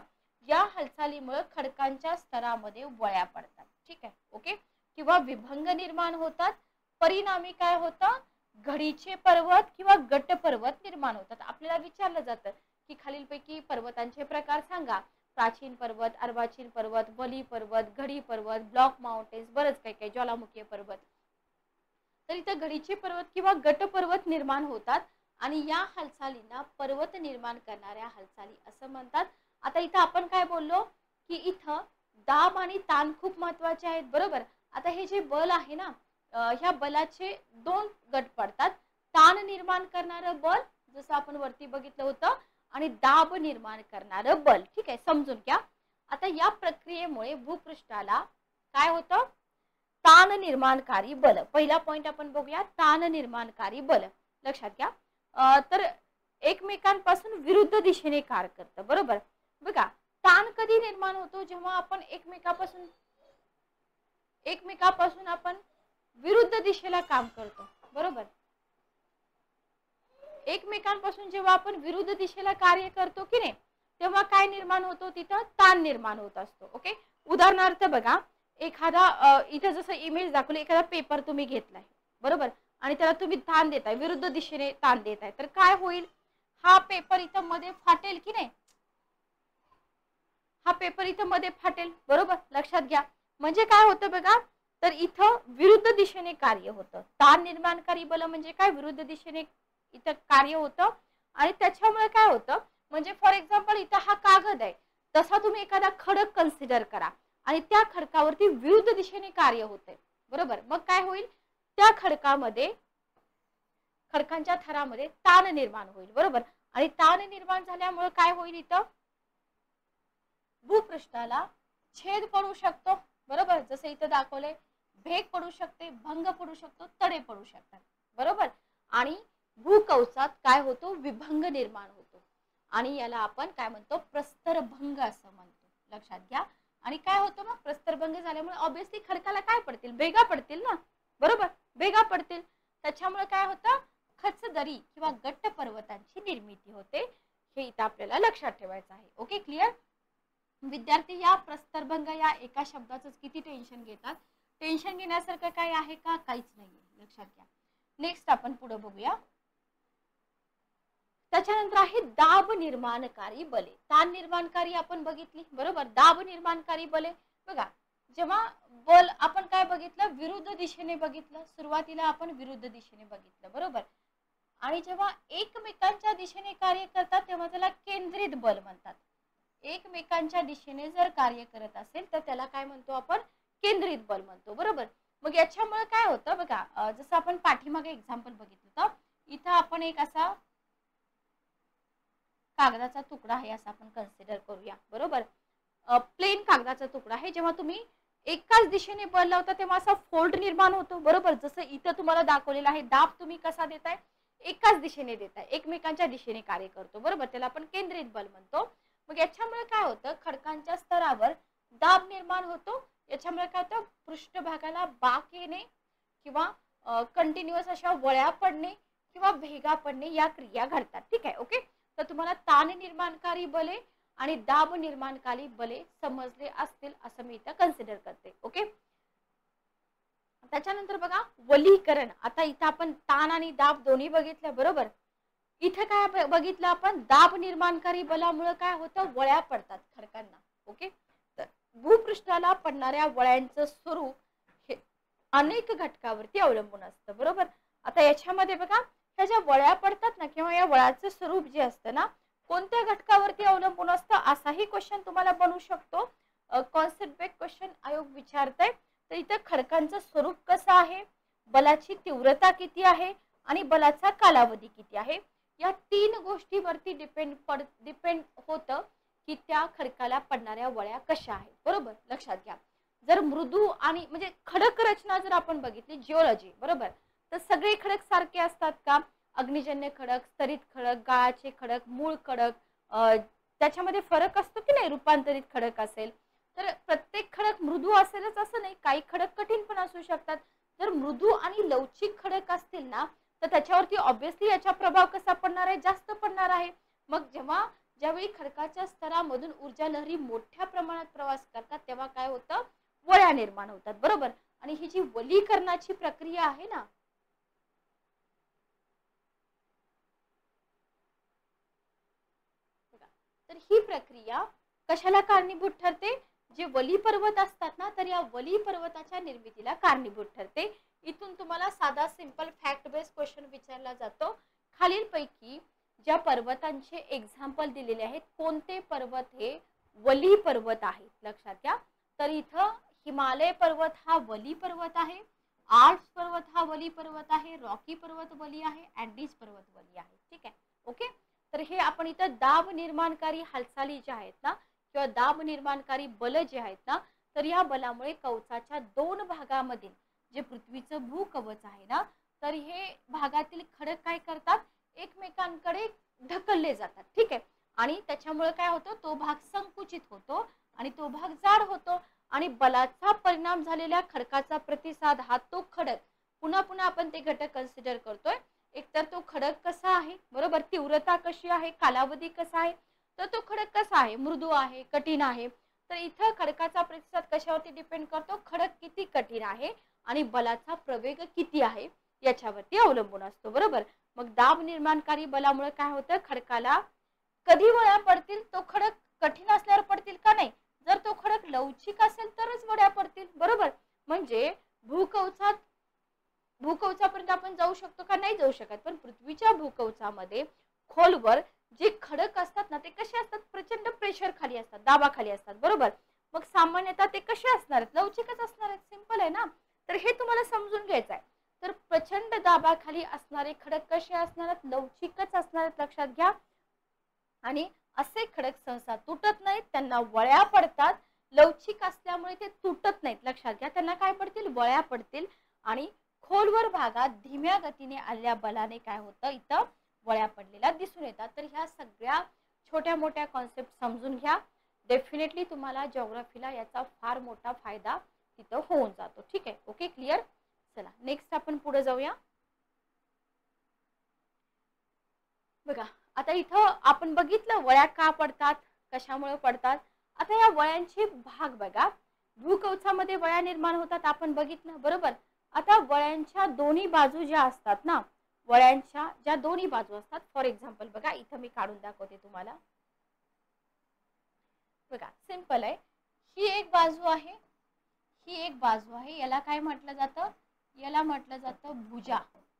या हालचालीमुळे खडकांच्या स्तरामध्ये वळ्या पडतात. ठीक आहे. ओके. किंवा विभंग निर्माण होतात. परिणामी काय होतं, घडीचे पर्वत किंवा गट पर्वत निर्माण होतात. आपल्याला विचारलं जातं की खालीलपैकी पर्वतांचे प्रकार सांगा. प्राचीन पर्वत, अर्वाचीन पर्वत, वली पर्वत, घडी पर्वत, ब्लॉक माउंटेन्स, बरंच काही काही, ज्वालामुखी पर्वत. तर इथं घडीचे पर्वत किंवा गट पर्वत निर्माण होतात, आणि या हालचालींना पर्वत निर्माण करणाऱ्या हालचाली असं म्हणतात. आता इथं आपण काय बोललो की इथं दाब आणि ताण खूप महत्वाचे आहेत, बरोबर. आता हे जे बल आहे ना, ह्या बलाचे दोन गट पडतात. ताण निर्माण करणारं बल, जसं आपण वरती बघितलं होतं, आणि दाब निर्माण करणारं बल. ठीक आहे, समजून घ्या. आता या प्रक्रियेमुळे भूपृष्ठाला काय होतं, ताण निर्माणकारी बल. पहिला पॉइंट आपण बघूया, ताण निर्माणकारी बल. लक्षात घ्या. तर एकमेकांपासून विरुद्ध दिशेने कार्य करतं, बरोबर. बघा, ताण कधी निर्माण होतो, जेव्हा आपण एकमेकापासून आपण विरुद्ध दिशेला काम करतो, बरोबर. एकमेकांपासून जेव्हा आपण विरुद्ध दिशेला कार्य करतो की नाही, तेव्हा काय निर्माण होतो, तिथं ताण निर्माण होत असतो. ओके, उदाहरणार्थ बघा, एखादा इथं जसं इमेज दाखवली, एखादा पेपर तुम्ही घेतलाय, बरोबर, आणि त्याला तुम्ही ताण देताय, विरुद्ध दिशेने ताण देताय, तर काय होईल, हा पेपर इथं मध्ये फाटेल की नाही, हा पेपर इथं मध्ये फाटेल, बरोबर. लक्षात घ्या, म्हणजे काय होतं बघा, तर इथं विरुद्ध दिशेने कार्य होतं. ताण निर्माणकारी बल म्हणजे काय, विरुद्ध दिशेने इथं कार्य होतं. आणि त्याच्यामुळे काय होतं, म्हणजे फॉर एक्झाम्पल इथं हा कागद आहे, तसा तुम्ही एखादा खडक कन्सिडर करा आणि त्या खडकावरती विरुद्ध दिशेने कार्य होते, बरोबर. मग काय होईल, त्या खडकांच्या थरामध्ये ताण निर्माण होईल, बरोबर. आणि ताण निर्माण झाल्यामुळे काय होईल, इथं भूपृष्ठाला छेद पडू शकतो, बरोबर. जसं इथं दाखवलंय, भेग पडू शकते, भंग पडू शकतो, तडे पडू शकतात, बरोबर. आणि भूकवचात काय होतो, विभंग निर्माण होतो आणि याला आपण काय म्हणतो, प्रस्तरभंग असं म्हणतो. लक्षात घ्या. आणि काय होतं मग, प्रस्तरभंग झाल्यामुळे ऑब्विसली खडकाला काय पडतील, भेगा पडतील ना, बरोबर, भेगा पडतील. त्याच्यामुळे काय होतं, खचदरी किंवा गट्ट पर्वतांची निर्मिती होते. हे इथं आपल्याला लक्षात ठेवायचं आहे. Okay, clear. विद्यार्थी या प्रस्तरभंग या एका शब्दाचं किती टेन्शन घेतात, टेन्शन घेण्यासारखं काय आहे का, काहीच नाहीये, लक्षात घ्या. नेक्स्ट आपण पुढे बघूया. त्याच्यानंतर आहे दाब निर्माणकारी बले. ताण निर्माणकारी आपण बघितली, बरोबर. दाब निर्माणकारी बले, बघा, जेव्हा बल आपण काय बघितलं, विरुद्ध दिशेने बघितलं, सुरुवातीला आपण विरुद्ध दिशेने बघितलं, बरोबर. आणि जेव्हा एकमेकांच्या दिशेने कार्य करतात तेव्हा त्याला केंद्रित बल म्हणतात. एकमेकांच्या दिशेने जर कार्य करत असेल तर त्याला काय म्हणतो आपण, केंद्रित बल म्हणतो, बरोबर. मग याच्यामुळे काय होतं बघा, जसं आपण पाठीमागे एक्झाम्पल बघितलं होतं, इथं आपण एक असा कागदाचा तुकडा आहे असं आपण कन्सिडर करूया, बरोबर. प्लेन कागदाचा तुकडा आहे, जेव्हा तुम्ही एकाच दिशेने बल लावता तेव्हा असा फोल्ड निर्माण होतो, बरोबर. जसं इथं तुम्हाला दाखवलेलं आहे, दाब तुम्ही कसा देताय, एकाच दिशेने देताय, एकमेकांच्या दिशेने कार्य करतो, बरोबर. त्याला आपण केंद्रित बल म्हणतो. मग याच्यामुळे काय होतं, खडकांच्या स्तरावर दाब निर्माण होतो. याच्यामुळे काय होतं, पृष्ठभागाला बाक येणे किंवा कंटिन्युअस अशा वळ्या पडणे किंवा भेगा पडणे या क्रिया घडतात. ठीक आहे, ओके. तर तुम्हाला ताण निर्माणकारी बले आणि दाब निर्माणकारी बले समजले असतील असं मी इथं कन्सिडर करते. ओके, त्याच्यानंतर बघा वलीकरण. आता इथं आपण ताण आणि दाब दोन्ही बघितलं, बरोबर. इथे काय बघितलं आपण, दाब निर्माणकारी बलामुळे काय होतं, वळ्या पडतात खडकांना. ओके, तर भूपृष्ठाला पडणाऱ्या वळ्यांचं स्वरूप हे अनेक घटकावरती अवलंबून असतं, बरोबर. आता याच्यामध्ये बघा, ह्या ज्या वळ्या पडतात ना किंवा या वळ्याचं स्वरूप जे असतं ना, कोणत्या घटकावरती अवलंबून असतं असाही क्वेश्चन तुम्हाला बनू शकतो. कॉन्सेप्ट बेस्ड क्वेश्चन आयोग विचारतंय. तर इथं खडकांचं स्वरूप कसं आहे, बलाची तीव्रता किती आहे आणि बलाचा कालावधी किती आहे, या तीन गोष्टीवरती डिपेंड होतं की त्या खडकाला पडणाऱ्या वळ्या कशा आहेत, बरोबर. लक्षात घ्या. जर मृदू आणि म्हणजे खडक रचना जर आपण बघितली, जिओलॉजी, बरोबर, तर सगळे खडक सारखे असतात का, अग्निजन्य खडक, स्तरित खडक, गाळाचे खडक, मूळ खडक, त्याच्यामध्ये फरक असतो की नाही, रूपांतरित खडक असेल तर प्रत्येक खडक मृदू असेलच असं नाही, काही खडक कठीण पण असू शकतात. जर मृदू आणि लवचिक खडक असतील ना तर त्याच्यावरती ऑब्विसली याचा प्रभाव कसा पडणार आहे, जास्त पडणार आहे. मग ज्यावेळी खडकाच्या स्तरामधून ऊर्जा लहरी मोठ्या प्रमाणात प्रवास करतात तेव्हा काय होतं, वळ्या निर्माण होतात, बरोबर. आणि ही जी वलीकरणाची प्रक्रिया आहे ना, तर ही प्रक्रिया कशाला कारणीभूत ठरते, जे वली पर्वत असतात ना तर या वली पर्वताच्या निर्मितीला कारणीभूत ठरते. इथून तुम्हाला साधा सिंपल फॅक्ट बेस्ड क्वेश्चन विचारला जातो, खालीलपैकी ज्या पर्वतांचे एक्झाम्पल दिलेले आहेत कोणते पर्वत हे वली पर्वत आहेत. लक्षात घ्या. तर इथं हिमालय पर्वत हा वली पर्वत आहे, आल्प्स पर्वत हा वली पर्वत आहे, रॉकी पर्वत वली आहे, अँडीज पर्वत वली आहे. ठीक आहे, ओके. तर हे आपण इथं दाब निर्माणकारी हालचाली ज्या आहेत ना किंवा दाब निर्माणकारी बल जे आहेत ना, तर या बलामुळे कवचाच्या दोन भागामधील जे पृथ्वीचं भूकवच आहे ना, तर हे भागातील खडक काय करतात, एकमेकांकडे ढकलले जातात, ठीक आहे. आणि त्याच्यामुळे काय होतं, तो भाग संकुचित होतो आणि तो भाग जाड होतो आणि बलाचा परिणाम झालेल्या खडकाचा प्रतिसाद हा तो खडक, पुन्हा पुन्हा आपण ते घटक कन्सिडर करतोय. एकतर तो खडक कसा आहे, बरोबर, तीव्रता कशी आहे, कालावधी कसा आहे, तर तो खडक कसा आहे, मृदू आहे, कठीण आहे. तर इथं खडकाचा प्रतिसाद कशावरती डिपेंड करतो, खडक किती कठीण आहे आणि बलाचा प्रवेग किती आहे याच्यावरती अवलंबून असतो, बरोबर. मग दाब निर्माणकारी बलामुळे काय होतं, खडकाला कधी वळ्या पडतील, तो खडक कठीण असल्यावर पडतील का नाही, जर तो खडक लवचिक असेल तरच वळ्या पडतील, बरोबर. म्हणजे भूकवचापर्यंत आपण जाऊ शकतो का, नाही जाऊ शकत. पण पृथ्वीच्या भूकवचामध्ये खोलवर जे खडक असतात ना, ते कसे असतात, प्रचंड प्रेशर खाली असतात, दाबाखाली असतात, बरोबर. मग सामान्यतः ते कसे असणार आहेत, लवचिकच असणार आहेत, सिंपल आहे ना. तर हे तुम्हाला समजून घ्यायचं आहे. तर प्रचंड दाबाखाली असणारे खडक कसे असणार आहेत, लवचिकच असणार आहेत, लक्षात घ्या. आणि असे खडक सहसा तुटत नाहीत, त्यांना वळ्या पडतात. लवचिक असल्यामुळे ते तुटत नाहीत, लक्षात घ्या. त्यांना काय पडतील, वळ्या पडतील. आणि खोलवर भागात धीम्या गतीने आलेल्या बलाने काय होतं, इथं वळ्या पडलेल्या दिसून येतात. तर ह्या सगळ्या छोट्या मोठ्या कॉन्सेप्ट समजून घ्या. डेफिनेटली तुम्हाला जिओग्राफीला याचा फार मोठा फायदा तिथं होऊन जातो, ठीक आहे. Okay, clear. चला नेक्स्ट आपण पुढे जाऊया. बघा, आता इथं आपण बघितलं वळ्या का पडतात, कशामुळे पडतात. आता या वळ्यांचे भाग बघा, भूकवचामध्ये वळ्या निर्माण होतात आपण बघितलं, बरोबर. आता वळ्यांच्या दोन्ही बाजू ज्या असतात ना, वळ्यांच्या ज्या दोन्ही बाजू असतात, फॉर एक्झाम्पल बघा, इथं मी काढून दाखवते तुम्हाला. बघा, सिंपल आहे. ही एक बाजू आहे, ही एक बाजू आहे. याला काय म्हटलं जातं, याला म्हटलं जातं भुजा,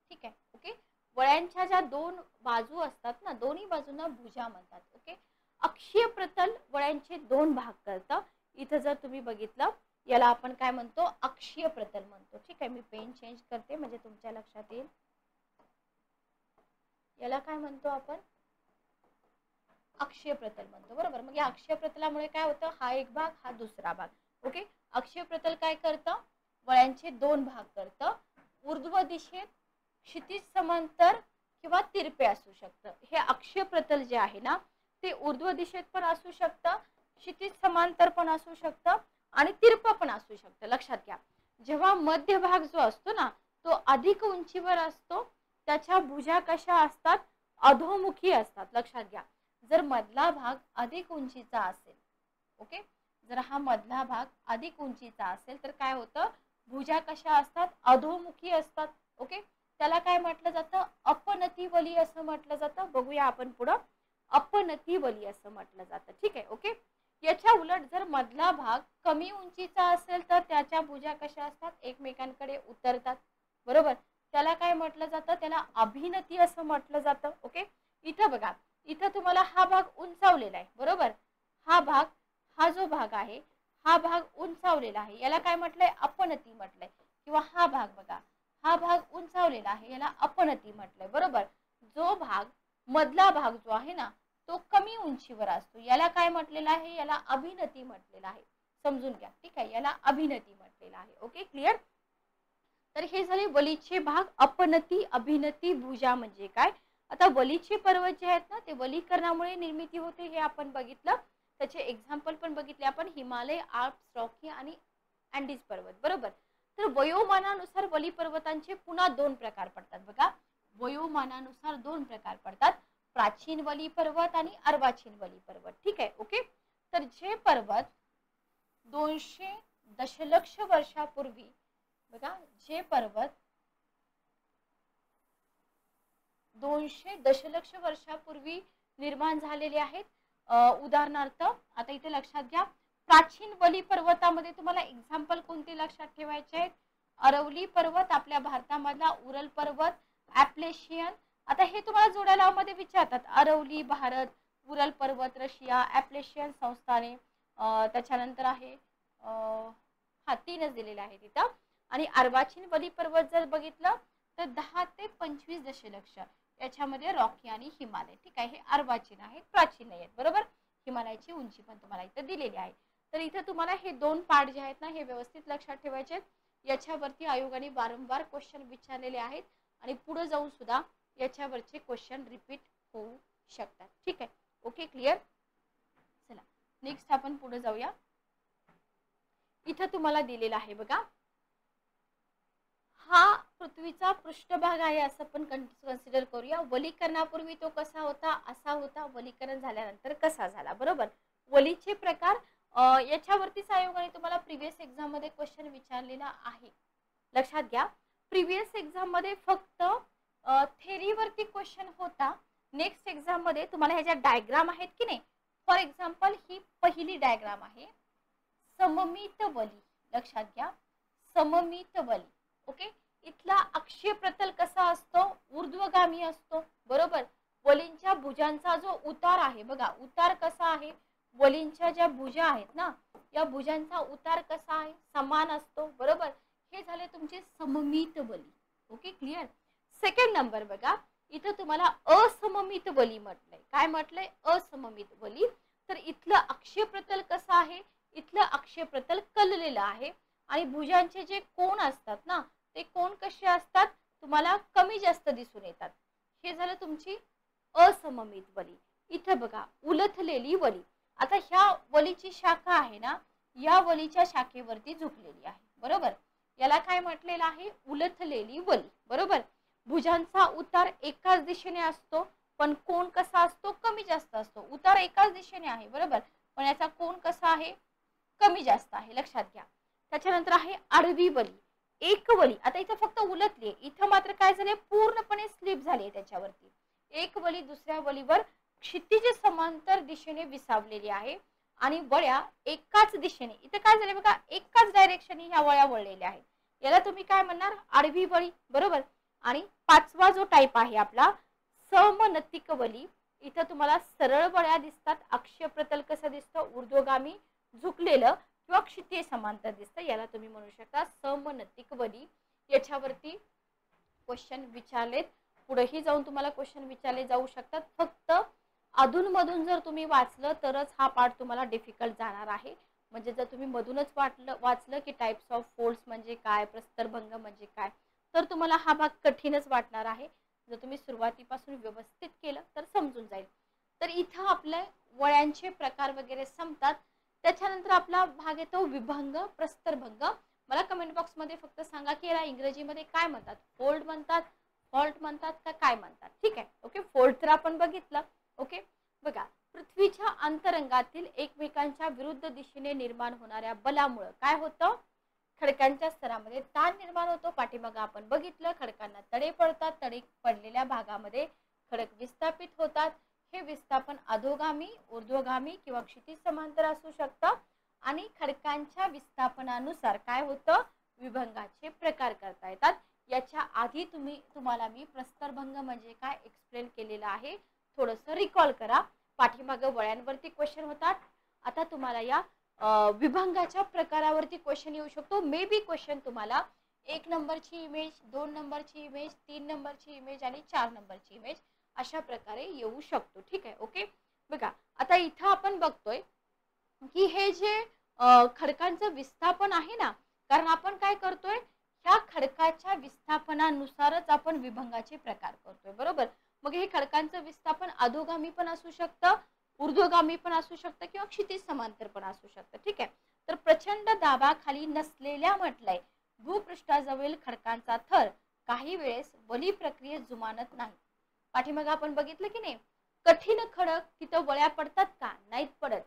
ठीक आहे. ओके, वळ्यांच्या ज्या दोन बाजू असतात ना, दोन्ही बाजूंना भुजा म्हणतात. ओके, अक्षीय प्रतल वळ्यांचे दोन भाग करतं. इथं जर तुम्ही बघितलं, याला आपण काय म्हणतो, अक्षीय प्रतल म्हणतो, ठीक आहे. मी पेन चेंज करते म्हणजे तुमच्या लक्षात येईल. याला काय म्हणतो आपण, अक्षीय प्रतल म्हणतो, बरोबर. मग या अक्षीय प्रतलामुळे काय होतं, हा एक भाग, हा दुसरा भाग. ओके, अक्षीय प्रतल काय करतं, वळ्यांचे दोन भाग करतं. ऊर्ध्व दिशेत क्षितिज समांतर किंवा तिरपे असू शकतं. हे अक्षीय प्रतल जे आहे ना, ते ऊर्ध्व दिशेत पण असू शकतं, क्षितिज समांतर पण असू शकतं आणि तिरपं पण असू शकतं, लक्षात घ्या. जेव्हा मध्यभाग जो असतो ना, तो अधिक उंचीवर असतो, त्याच्या भुजा कशा असतात, अधोमुखी असतात, लक्षात घ्या. जर मधला भाग अधिक उंचीचा असेल, ओके, जर हा मधला भाग अधिक उंचीचा असेल तर काय होतं, भुजा कशा असतात, अधोमुखी असतात. ओके, त्याला काय म्हटलं जातं, अपनती वली असं म्हटलं जातं. बघूया आपण पुढं, अपनती वली असं म्हटलं जातं, ठीक आहे. ओके, याच्या उलट जर मधला भाग कमी उंचीचा असेल तर त्याच्या भुजा कशा असतात, एकमेकांकडे उतरतात, बरोबर. त्याला काय म्हटलं जातं, त्याला अभिनती असं म्हटलं जातं. ओके, इथं बघा, इथं तुम्हाला हा भाग उंचावलेला आहे, बरोबर. हा भाग, हा जो भाग आहे, हा भाग उंचावलेला आहे, याला काय म्हटलंय, अपनती म्हटलंय. किंवा हा भाग बघा, हा भाग उंचावलेला आहे, याला अपनती म्हटलंय, बरोबर. जो भाग मधला भाग जो आहे ना, तो कमी उंचीवर असतो, याला काय म्हटलेलं आहे, याला अभिनती म्हटलेलं आहे. समजून घ्या, ठीक आहे, याला अभिनती म्हटलेलं आहे. Okay, clear. तर हे झाले वलीचे भाग, अपनती, अभिनती, भुजा म्हणजे काय. आता वलीचे पर्वत जे आहेत ना, ते वलीकरणामुळे निर्मिती होते, हे आपण बघितलं. त्याचे एक्झाम्पल पण बघितले आपण, हिमालय, आल्प्स, रॉकी आणि अँडीज पर्वत, बरोबर. तर वयोमानानुसार वली पर्वतांचे पुन्हा दोन प्रकार पडतात बघा. वयोमानानुसार दोन प्रकार पडतात, प्राचीन वली पर्वत आणि अर्वाचीन वली पर्वत, ठीक आहे. ओके, तर जे पर्वत 200 दशलक्ष वर्षापूर्वी बघा, जे पर्वत 200 दशलक्ष वर्षापूर्वी निर्माण झालेले आहेत, उदाहरणार्थ आता इथे लक्षात घ्या, प्राचीन वली पर्वतामध्ये तुम्हाला एक्झाम्पल कोणते लक्षात ठेवायचे आहेत, अरवली पर्वत आपल्या भारतामधला, उरल पर्वत, ॲप्लेशियन. आता हे तुम्हाला जोड्या लावामध्ये विचारतात, अरवली भारत, उरल पर्वत रशिया, ॲप्लेशियन संस्थाने, त्याच्यानंतर आहे हा तीनच दिलेले आहे तिथं. आणि अर्वाचीन वली पर्वत जर बघितलं तर 10 ते 25 दशलक्ष, याच्यामध्ये रॉकी आणि हिमालय, ठीक आहे. हे अर्वाचीन आहेत, प्राचीन आहेत, बरोबर. हिमालयाची उंची पण तुम्हाला इथं दिलेली आहे. तर इथं तुम्हाला हे दोन पार्ट जे आहेत ना, हे व्यवस्थित लक्षात ठेवायचे आहेत. याच्यावरती आयोगाने वारंवार क्वेश्चन विचारलेले आहेत आणि पुढे जाऊन सुद्धा याच्यावरचे क्वेश्चन रिपीट होऊ शकतात. ठीक आहे, ओके, क्लिअर. चला नेक्स्ट आपण पुढे जाऊया. इथं तुम्हाला दिलेला आहे बघा, हा पृथ्वीचा पृष्ठभाग आहे असं पण कन्सिडर करूया. वलीकरणापूर्वी तो कसा होता, असा होता. वलीकरण झाल्यानंतर कसा झाला. बरोबर. वलीचे प्रकार याच्यावरतीच आयोगाने तुम्हाला प्रिव्हियस एक्झाम मध्ये क्वेश्चन विचारलेला आहे. लक्षात घ्या, प्रिव्हियस एक्झाम मध्ये फक्त थेरीवरती क्वेश्चन होता. नेक्स्ट एक्झाम मध्ये तुम्हाला ह्याच्या डायग्राम आहेत की नाही. फॉर एक्झाम्पल ही पहिली डायग्राम आहे, सममित वली. लक्षात घ्या, सममित वली. ओके, इथला अक्षीय प्रतल कसा असतो, ऊर्ध्वगामी असतो. बरोबर. वलींच्या भुजांचा जो उतार आहे बघा, उतार कसा आहे, वलींच्या ज्या भुजा आहेत ना, या भुजांचा उतार कसा आहे, समान असतो. बरोबर. हे झाले तुमचे सममित वली. Okay, clear. सेकंड नंबर बघा, इथं तुम्हाला असममित वली म्हटलंय. काय म्हटलंय, असममित वली. तर इथलं अक्षीय प्रतल कसं आहे, इथलं अक्षीय प्रतल कललेलं आहे आणि भुजांचे जे कोण असतात ना, ते कोण कसे असतात, तुम्हाला कमी जास्त दिसून येतात. हे झालं तुमची असममित वली. इथं बघा, उलथलेली वली. आता ह्या वलीची शाखा आहे ना, या वलीच्या शाखेवरती झुकलेली आहे. बरोबर. याला काय म्हटलेलं आहे, उलथलेली वली. बरोबर. भुजांचा उतार एकाच दिशेने असतो, पण कोण कसा असतो, कमी जास्त असतो. उतार एकाच दिशेने आहे. बरोबर, पण याचा कोण कसा आहे, कमी जास्त आहे. लक्षात घ्या. त्याच्यानंतर आहे आडवी वली, एक वली. आता इथं फक्त उलटली, इथं मात्र काय झाले, पूर्णपणे स्लिप झाली त्याच्यावरती. एक वली दुसऱ्या वलीवर क्षितिज समांतर दिशेने विसावलेली आहे आणि वळ्या एकाच दिशेने. इथं काय झाले बघा, एकाच डायरेक्शनने ह्या वळ्या वळलेल्या आहेत. याला तुम्ही काय म्हणणार, आडवी वळी. बरोबर. आणि पाचवा जो टाइप आहे आपला समनतिक वली. इथं तुम्हाला सरळ वळ्या दिसतात, अक्षीय प्रतल कसं दिसतं, ऊर्ध्वगामी झुकलेलं किंवा क्षितिज समांतर दिसतं. याला तुम्ही म्हणू शकता समनतिक वली. याच्यावरती क्वेश्चन विचारलेत, पुढेही जाऊन तुम्हाला क्वेश्चन विचारले जाऊ शकतात. फक्त अधूनमधून जर तुम्ही वाचलं तरच हा पार्ट तुम्हाला डिफिकल्ट जाणार आहे. म्हणजे जर तुम्ही मधूनच वाचलं की टाइप्स ऑफ फोल्ड्स म्हणजे काय, प्रस्तरभंग म्हणजे काय, तर तुम्हाला हा भाग कठीणच वाटणार आहे. जर तुम्ही सुरुवातीपासून व्यवस्थित केलं तर समजून जाईल. तर इथं आपले वळ्यांचे प्रकार वगैरे संपतात. त्याच्यानंतर आपला भाग येतो विभंग, प्रस्तरभंग. मला कमेंट बॉक्स मध्ये फक्त सांगा की याला इंग्रजीमध्ये काय म्हणतात, फोल्ड म्हणतात, फॉल्ट म्हणतात का काय म्हणतात. ठीक आहे, ओके. फोल्ड तर आपण बघितलं. ओके, बघा, पृथ्वीच्या अंतरंगातील एकमेकांच्या विरुद्ध दिशेने निर्माण होणाऱ्या बलामुळे काय होतं, खडकांच्या स्तरामध्ये ताण निर्माण होतो. पाठीमागे आपण बघितलं, खडकांना तडे पडतात. तडे पडलेल्या भागामध्ये खडक विस्थापित होतात. हे विस्थापन अधोगामी, ऊर्ध्वगामी किंवा क्षितिज समांतर असू शकतं आणि खडकांच्या विस्थापनानुसार काय होतं, विभंगाचे प्रकार करता येतात. याच्या आधी तुम्हाला मी प्रस्तरभंग म्हणजे काय एक्सप्लेन केलेलं आहे. थोडंसं रिकॉल करा. पाठीमागे वळ्यांवरती क्वेश्चन होतात. आता तुम्हाला या विभंगाच्या प्रकारावरती क्वेश्चन येऊ शकतो. मे बी क्वेश्चन तुम्हाला 1 नंबरची इमेज, 2 नंबरची इमेज, 3 नंबरची इमेज आणि 4 नंबरची इमेज अशा प्रकारे येऊ शकतो. ठीक आहे, ओके. बघा, आता इथं आपण बघतोय की हे जे खडकांचं विस्थापन आहे ना, कारण आपण काय करतोय, ह्या खडकाच्या विस्थापनानुसारच आपण विभंगाचे प्रकार करतोय. बरोबर. मग हे खडकांचं विस्थापन अधोगामी पण असू शकतं, ऊर्ध्वगामी पण असू शकतं किंवा क्षितिज समांतर पण असू शकतं. ठीक आहे. तर प्रचंड दाबाखाली नसलेल्या म्हटलंय, भूपृष्ठाजवळील खडकांचा थर काही वेळेस वली प्रक्रियेत जुमानत नाही. पाठीमागे आपण बघितलं की नाही, कठीण खडक तिथं वळ्या पडतात का, नाहीत पडत.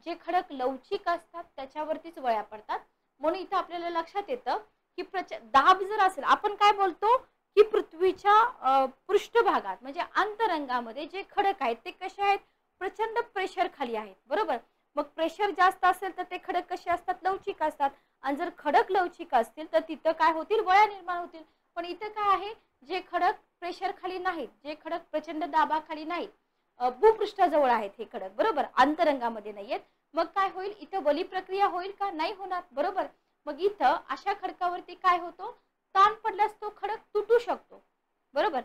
जे खडक लवचिक असतात त्याच्यावरतीच वळ्या पडतात. म्हणून इथं आपल्याला लक्षात येतं की दाब जर असेल, आपण काय बोलतो की पृथ्वीच्या पृष्ठभागात म्हणजे अंतरंगामध्ये जे खडक आहेत ते कसे आहेत, प्रचंड प्रेशर खाली आहेत. बरोबर. मग प्रेशर जास्त असेल तर ते खडक कसे असतात, लवचिक असतात. आणि जर खडक लवचिक असतील तर तिथं काय होतील, वळ्या निर्माण होतील. पण इथं काय आहे, जे खडक प्रेशर खाली नाहीत, जे खडक प्रचंड दाबाखाली नाहीत, भूपृष्ठाजवळ आहेत हे खडक. बरोबर, अंतरंगामध्ये नाहीयेत. मग काय होईल, इथं वली प्रक्रिया होईल का, नाही होणार. बरोबर. मग इथं अशा खडकावरती काय होतो, ताण पडल्यास तो खडक तुटू शकतो. बरोबर,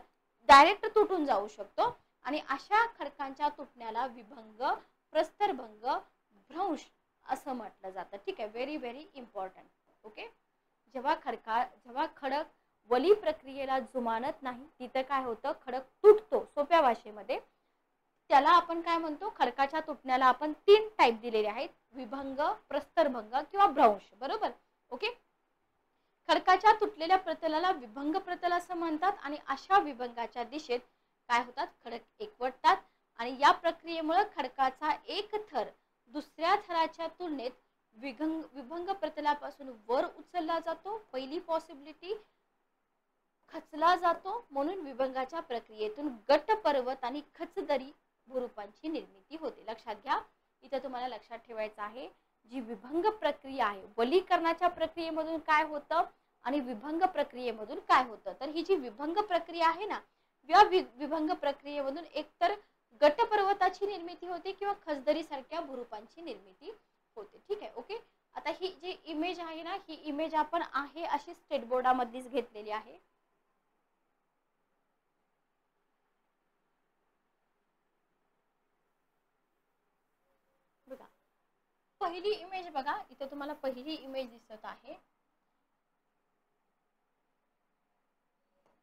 डायरेक्ट तुटून जाऊ शकतो. आणि अशा खडकांच्या तुटण्याला विभंग, प्रस्तरभंग, भ्रंश असं म्हटलं जातं. ठीक आहे, व्हेरी व्हेरी इम्पॉर्टंट. ओके. जेव्हा खडक वली प्रक्रियेला जुमानत नाही तिथं काय होतं, खडक तुटतो. सोप्या भाषेमध्ये त्याला आपण काय म्हणतो, खडकाच्या तुटण्याला आपण 3 टाईप दिलेले आहेत, विभंग, प्रस्तरभंग किंवा भ्रंश, बरोबर. ओके, खडकाच्या तुटलेल्या प्रतलाला विभंग प्रतल असं म्हणतात आणि अशा विभंगाच्या दिशेत काय होतात, खडक एकवटतात आणि या प्रक्रियेमुळे खडकाचा एक थर दुसऱ्या थराच्या तुलनेत विभंग प्रतलापासून वर उचलला जातो. पहिली पॉसिबिलिटी, खचला जातो, म्हणून विभंगाच्या प्रक्रियेतून गट पर्वत आणि खचदरी भूरूपांची निर्मिती होते. लक्षात घ्या, इथे तुम्हाला लक्षात ठेवायचं आहे, जी विभंग प्रक्रिया आहे, वलीकरणाच्या प्रक्रियेमधून काय होतं आणि विभंग प्रक्रियेमधून काय होतं. तर ही जी विभंग प्रक्रिया आहे ना, या विभंग प्रक्रियेमधून एकतर गट पर्वताची निर्मिती होते किंवा खचदरी सारख्या भूरूपांची निर्मिती होते. ठीक आहे. ओके, आता ही जी इमेज आहे ना, ही इमेज आपण आहे अशी स्टेट बोर्डामधलीच घेतलेली आहे. बघा, पहिली इमेज बघा, इथे तुम्हाला पहिली इमेज दिसत आहे.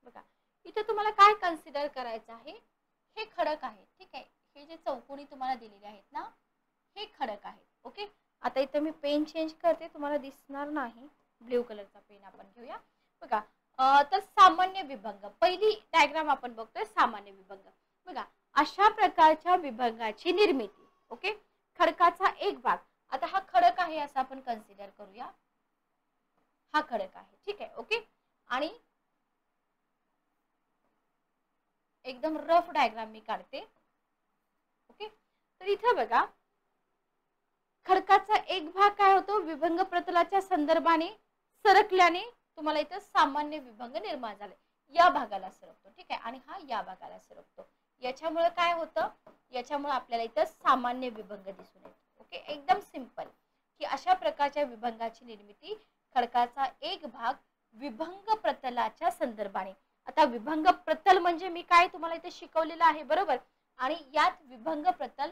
बघा, इथे तुम्हाला काय कन्सिडर करायचं आहे, हे खडक आहे. ठीक आहे, हे जे चौकोनी तुम्हाला दिलेले आहेत ना, हे खडक आहेत. ओके, आता इथे मी पेन चेंज करते, तुम्हाला दिसणार नाही. ब्ल्यू कलरचा पेन आपण घेऊया. बघा, तर सामान्य विभंग, पहिली डायग्राम आपण बघतोय, सामान्य विभंग. बघा, अशा प्रकारच्या विभंगाची निर्मिती. ओके, खडकाचा एक भाग, आता हा खडक आहे असं आपण कन्सिडर करूया, हा खडक आहे. ठीक आहे. ओके, आणि एकदम रफ डायग्राम मी काढते. ओके, तर इथे बघा, खडकाचा एक भाग काय होतो, विभंग प्रतलाच्या संदर्भाने सरकल्याने तुम्हाला इथं सामान्य विभंग निर्माण झाले, या भागाला सरकतो. ठीक आहे, आणि हा या भागाला सरकतो. याच्यामुळे काय होतं, याच्यामुळे आपल्याला इथं सामान्य विभंग दिसून येतो. ओके, एकदम सिंपल, की अशा प्रकारच्या विभंगाची निर्मिती खडकाचा एक भाग विभंग प्रतलाच्या संदर्भाने. आता विभंग प्रतल म्हणजे मी काय तुम्हाला इथे शिकवलेलं आहे, बरोबर. आणि यात विभंग प्रतल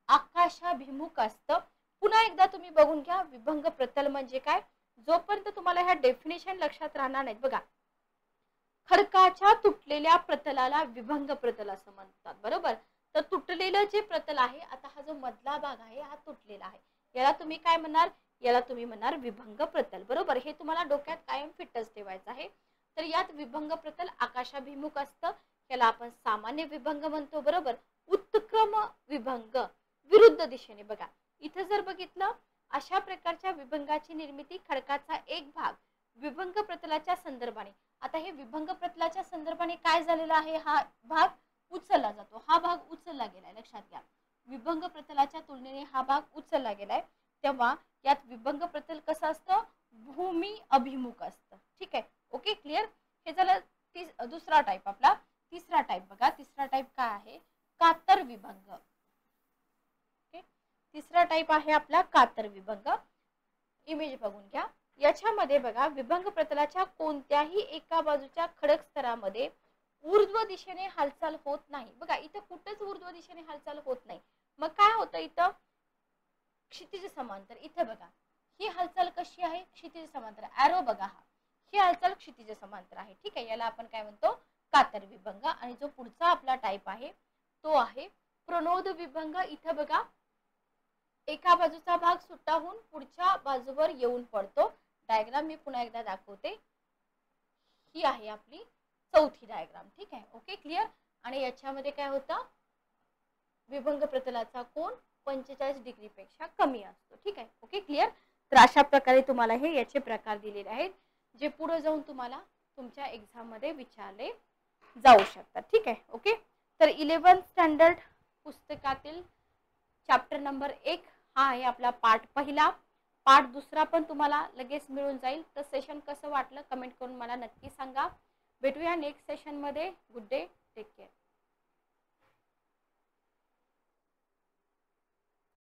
आकाशाभिमुख असतं. पुन्हा एकदा तुम्ही बघून घ्या, विभंग प्रतल म्हणजे काय, जोपर्यंत तुम्हाला ह्या डेफिनेशन लक्षात राहणार नाहीत. बघा, खडकाच्या तुटलेल्या प्रतलाला विभंग प्रतल असं म्हणतात, बरोबर. तर तुटलेलं जे प्रतल आहे, आता हा जो मधला भाग आहे हा तुटलेला आहे, याला तुम्ही काय म्हणणार, याला तुम्ही म्हणणार विभंग प्रतल, बरोबर. हे तुम्हाला डोक्यात कायम फिटच ठेवायचं आहे. तर यात विभंग प्रतल आकाशाभिमुख असतं, याला आपण सामान्य विभंग म्हणतो, बरोबर. उत्क्रम विभंग विरुद्ध दिशेने. बघा, इथे जर बघितलं, अशा प्रकारच्या विभंगाची निर्मिती खडकाचा एक भाग विभंग प्रतलाच्या संदर्भाने. आता हे विभंग प्रतलाच्या संदर्भाने काय झालेलं आहे, हा भाग उचलला जातो, हा भाग उचलला गेलाय. लक्षात घ्या, विभंग प्रतलाच्या तुलनेने हा भाग उचलला गेलाय, तेव्हा यात विभंग प्रतल कसं असतं, भूमी अभिमुख असतं. ठीक आहे. Okay, clear. हे झालं दुसरा टाइप. आपला तिसरा टाइप बघा, तिसरा टाइप काय आहे, कातर विभंग. ओके, तिसरा टाइप आहे आपला कातर विभंग. इमेज बघून घ्या, याच्यामध्ये बघा, विभंग प्रतलाच्या कोणत्याही एका बाजूच्या खडक स्तरामध्ये ऊर्ध्व दिशेने हालचाल होत नाही. बघा, इथं कुठेच ऊर्ध्व दिशेने हालचाल होत नाही. मग काय होतं, इथं क्षितिज समांतर. इथे बघा, ही हालचाल कशी आहे, क्षितिज समांतर. ॲरो बघा, हा ही हालचाल क्षितिज समांतर आहे. ठीक आहे, याला आपण काय म्हणतो, कातर विभंग. आणि जो पुढचा आपला टाइप आहे तो आहे प्रणोद विभंग. इथे बघा, एका बाजूचा भाग सुट्टा होऊन पुढच्या बाजूवर येऊन पडतो. डायग्राम मी पुन्हा एकदा दाखवते, ही आहे आपली चौथी डायग्राम. ठीक आहे. Okay, clear. आणि याच्यामध्ये काय होतं, विभंग प्रतलाचा कोन 45 डिग्री पेक्षा कमी असतो. ठीक आहे. Okay, clear. तर अशा प्रकारे तुम्हाला हे याचे प्रकार दिलेले आहेत, जे पुढे जाऊन तुम्हाला तुमच्या एक्झाम मध्ये विचारले जाऊ शकतात. ठीक आहे. ओके, तर 11th स्टँडर्ड पुस्तकातील चॅप्टर नंबर 1 हा आहे आपला पार्ट पहिला. पार्ट दुसरा पण तुम्हाला लगेच मिळून जाईल. तर सेशन कसं वाटलं कमेंट करून मला नक्की सांगा. भेटूया नेक्स्ट सेशन मध्ये. Good day, take care.